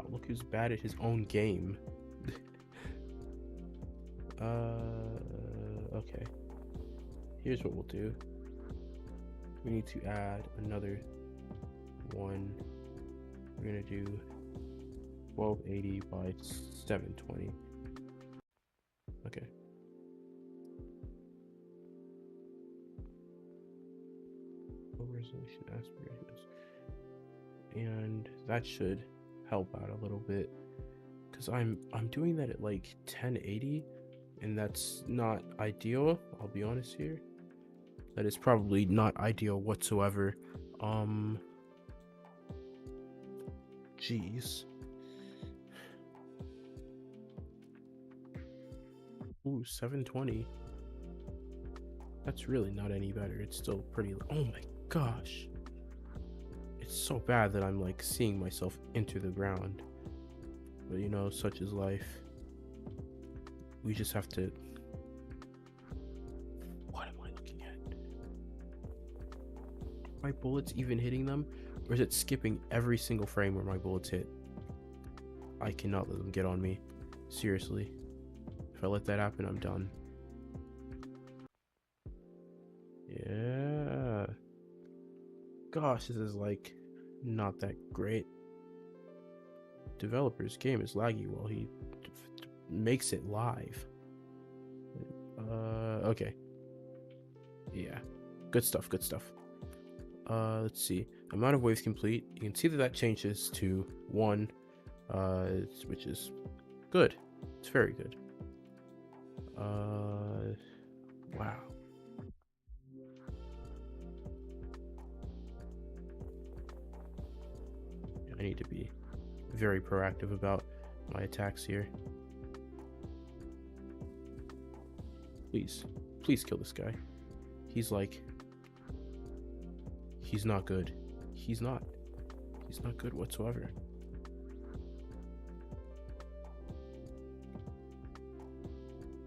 look who's bad at his own game. Okay. Here's what we'll do. We need to add another one. We're gonna do 1280 by 720. Okay. Low resolution aspirations. And that should help out a little bit. Because I'm doing that at like 1080, and that's not ideal. I'll be honest here. That is probably not ideal whatsoever. Jeez. Ooh, 720. That's really not any better. It's still pretty. Oh my gosh. It's so bad that I'm like seeing myself into the ground. But you know, such is life. We just have to. What am I looking at? Are my bullets even hitting them? Or is it skipping every single frame where my bullets hit? I cannot let them get on me. Seriously. If I let that happen, I'm done. Yeah. Gosh, this is like not that great. Developer's game is laggy while he makes it live. Okay. Yeah. Good stuff. Let's see. Amount of waves complete. You can see that changes to 1, which is good. It's very good. Wow. I need to be very proactive about my attacks here. Please. Please kill this guy. He's like... He's not good. He's not. He's not good whatsoever.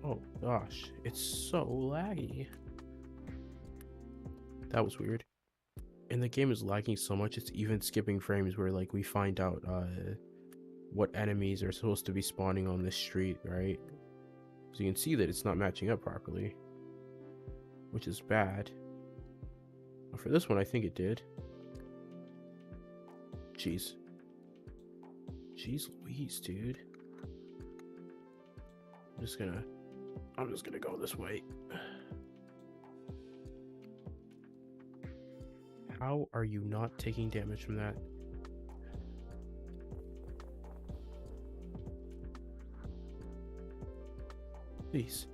Oh gosh, it's so laggy. That was weird. And the game is lagging so much, it's even skipping frames where like we find out what enemies are supposed to be spawning on this street, right? So you can see that it's not matching up properly, which is bad. But for this one, I think it did. Jeez. Jeez Louise, dude. I'm just gonna go this way. How are you not taking damage from that? Please.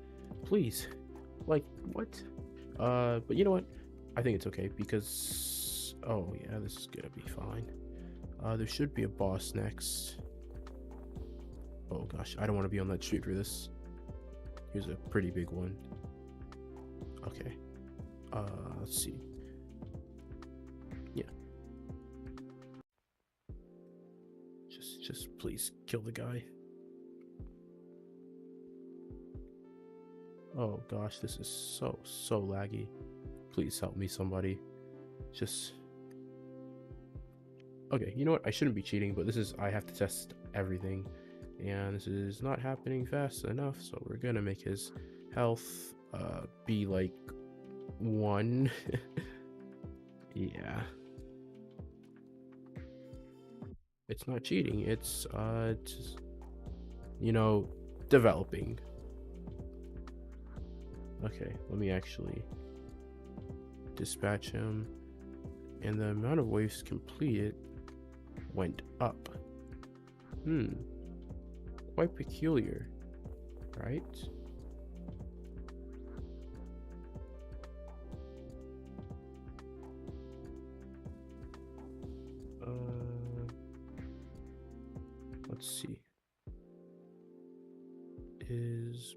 Please. Like, what? But you know what? I think it's okay because... Oh, yeah, this is gonna be fine. There should be a boss next. Oh, gosh. I don't want to be on that street for this. Here's a pretty big one. Okay. Let's see. Yeah. Just please kill the guy. Oh gosh, this is so laggy. Please help me, somebody. Just... Okay, you know what? I shouldn't be cheating, but I have to test everything. And this is not happening fast enough, so we're gonna make his health be like 1. Yeah. It's not cheating, it's you know, developing. Okay, let me actually dispatch him. And the amount of waves completed went up. Quite peculiar, right? Let's see. Is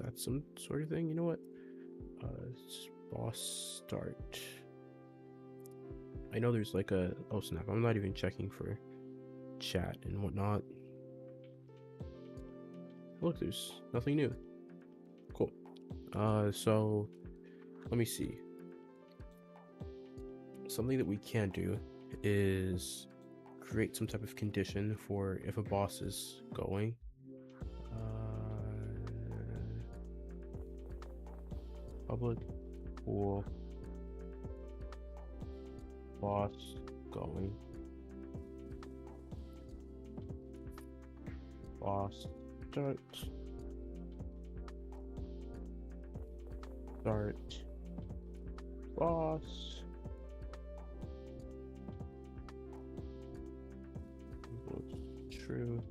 that some sort of thing? You know what? Boss start. I know there's like a... Oh snap, I'm not even checking for chat and whatnot. Look, there's nothing new. Cool. So let me see. Something that we can do is create some type of condition for if a boss is going. Public pool boss going. Boss start. Boss. True.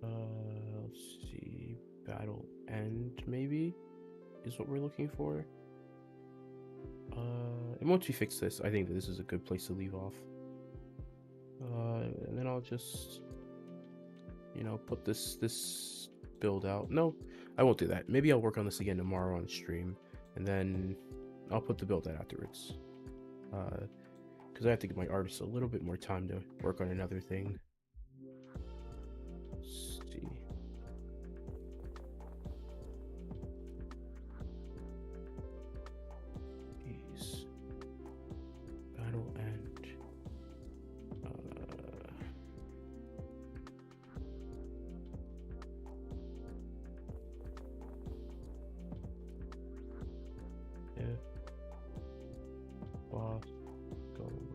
Let's see. Battle end maybe is what we're looking for. And once we fix this, I think that this is a good place to leave off. And then I'll just, you know, put this build out. No, I won't do that. Maybe I'll work on this again tomorrow on stream, and then I'll put the build out afterwards. Because I have to give my artists a little bit more time to work on another thing. Let's see. Jeez. Battle end. If boss going.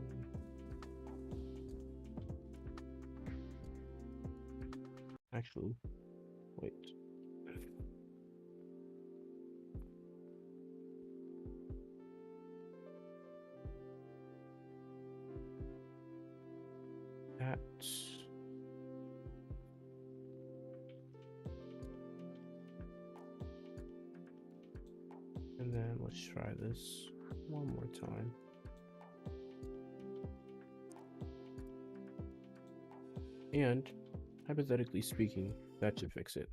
Actually, wait. That's and then let's try this one more time. And hypothetically speaking, that should fix it.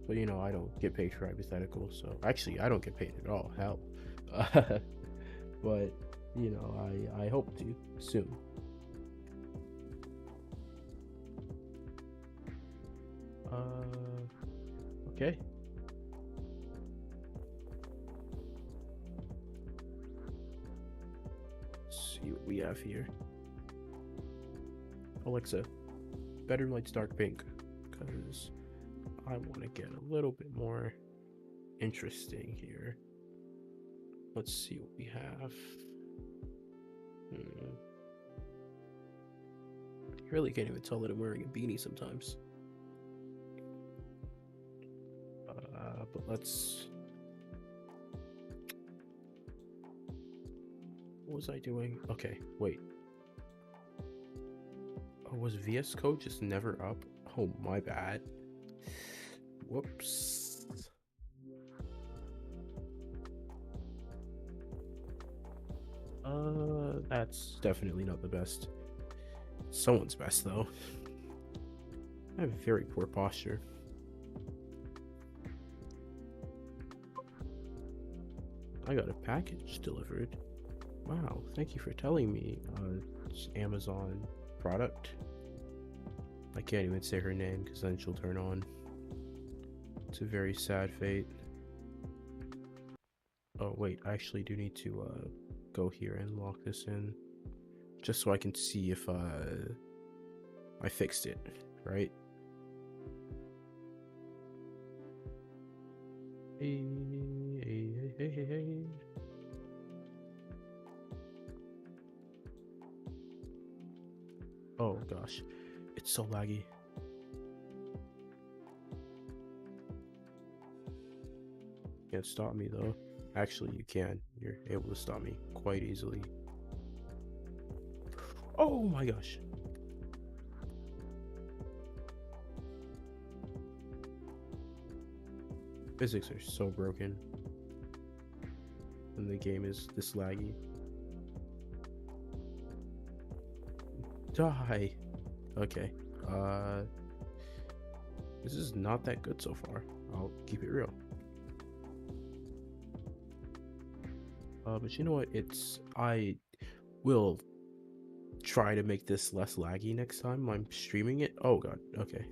But you know, I don't get paid for hypothetical, so actually I don't get paid at all. Hell. But you know, I hope to soon. Okay. Let's see what we have here. Alexa, better lights dark pink, because I want to get a little bit more interesting here. Let's see what we have. You really can't even tell that I'm wearing a beanie sometimes. But let's... What was I doing? Okay, wait. Oh, was VS Code just never up? Oh, my bad. Whoops. That's definitely not the best. Someone's best, though. I have very poor posture. I got a package delivered. Wow, thank you for telling me. It's Amazon product. I can't even say her name because then she'll turn on. It's a very sad fate. Oh wait, I actually do need to go here and lock this in, just so I can see if I fixed it, right? Hey, hey, hey, hey, hey. Oh gosh, it's so laggy. Can't stop me though. Actually, you can. You're able to stop me quite easily. Oh my gosh. Physics are so broken. And the game is this laggy. Die. Okay. This is not that good so far. I'll keep it real. But you know what? I will try to make this less laggy next time I'm streaming it. Oh god. Okay.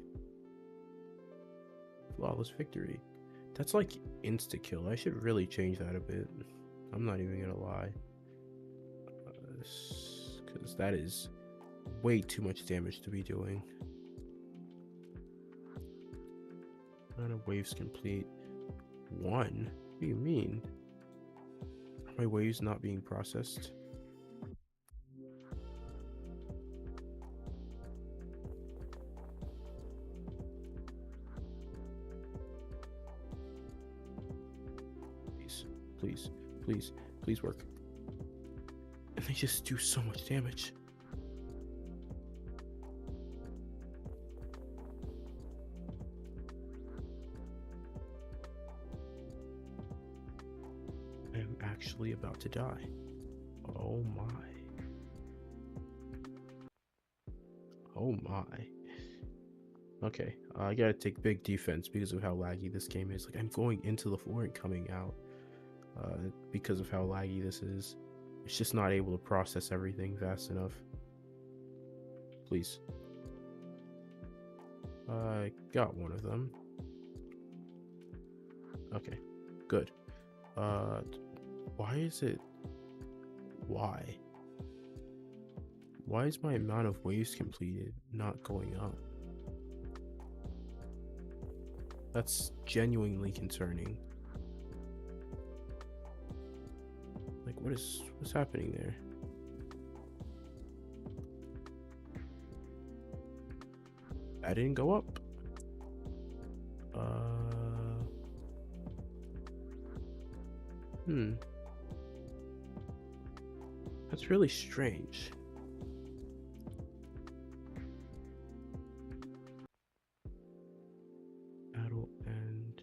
Flawless victory. That's like insta kill. I should really change that a bit. I'm not even gonna lie. Because that is way too much damage to be doing. Amount of waves complete. 1? What do you mean? Are my waves not being processed? Please, please, please, please work. And they just do so much damage. I am actually about to die. Oh my. Oh my. Okay, I gotta take big defense because of how laggy this game is. Like, I'm going into the floor and coming out because of how laggy this is. It's just not able to process everything fast enough. Please. I got one of them. Okay, good. Why is it... Why? Why is my amount of waves completed not going up? That's genuinely concerning. Like, what's happening there? That didn't go up. That's really strange. Battle end.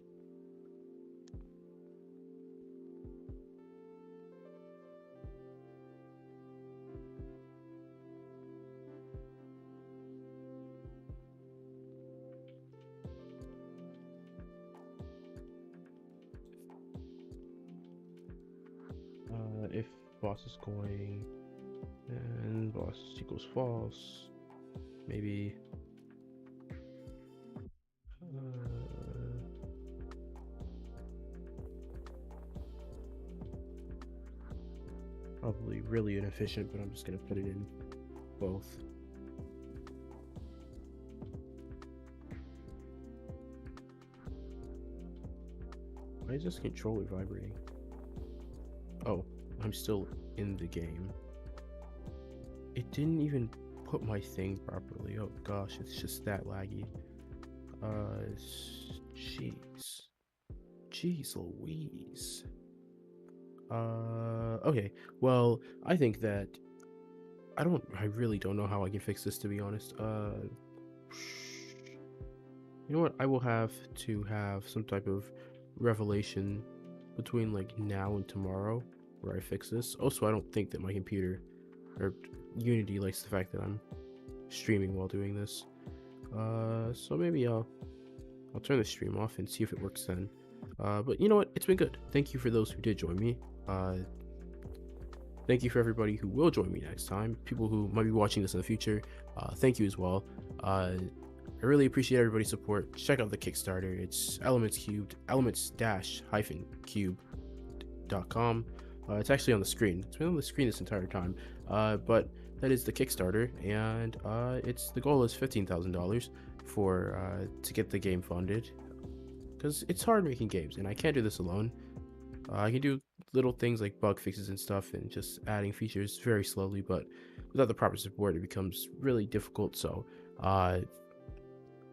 if boss is going and boss equals false, maybe probably really inefficient, but I'm just gonna put it in both. Why is this controller vibrating? Oh, I'm still in the game. It didn't even put my thing properly. Oh gosh, it's just that laggy. Jeez Louise. Okay. Well, I think that I really don't know how I can fix this, to be honest. You know what? I will have to have some type of revelation between like now and tomorrow where I fix this. Also, I don't think that my computer or Unity likes the fact that I'm streaming while doing this. So maybe I'll turn the stream off and see if it works then. But you know what? It's been good. Thank you for those who did join me. Thank you for everybody who will join me next time. People who might be watching this in the future, thank you as well. I really appreciate everybody's support. Check out the Kickstarter. It's elements-cube.com. It's actually on the screen. It's been on the screen this entire time. But that is the Kickstarter, and the goal is $15,000 for to get the game funded. Because it's hard making games, and I can't do this alone. I can do little things like bug fixes and stuff and just adding features very slowly, but without the proper support it becomes really difficult. So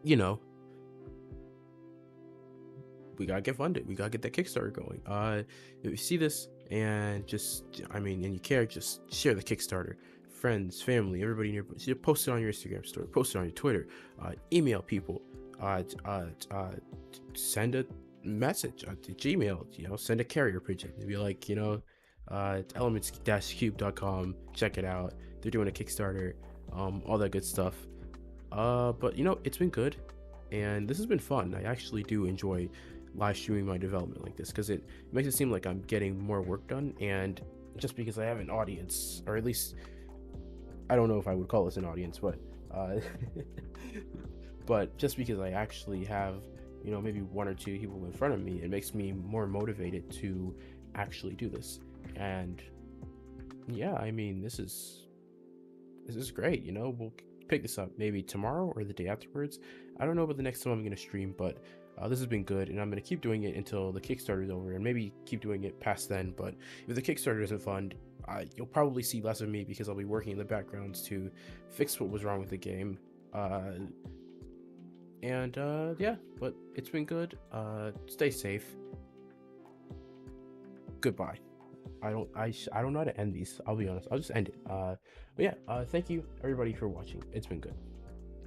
you know, we gotta get funded. We gotta get that Kickstarter going. If you see this and and you care, just share the Kickstarter. Friends, family, everybody nearby. Post it on your Instagram story, post it on your Twitter, email people, send a message to Gmail, send a carrier pigeon and be like, elements-cube.com, check it out. They're doing a Kickstarter, all that good stuff. But it's been good, and this has been fun. I actually do enjoy live streaming my development like this because it makes it seem like I'm getting more work done, and just because I have an audience, or at least I don't know if I would call this an audience, but but just because I actually have maybe one or two people in front of me, it makes me more motivated to actually do this. And yeah, I mean, this is great. We'll pick this up maybe tomorrow or the day afterwards. I don't know about the next time I'm going to stream, but this has been good, and I'm going to keep doing it until the Kickstarter is over, and maybe keep doing it past then. But if the Kickstarter doesn't fund, you'll probably see less of me because I'll be working in the backgrounds to fix what was wrong with the game. Yeah, but it's been good. Stay safe. Goodbye. I don't know how to end these. I'll be honest. I'll just end it. But yeah, thank you everybody for watching. It's been good.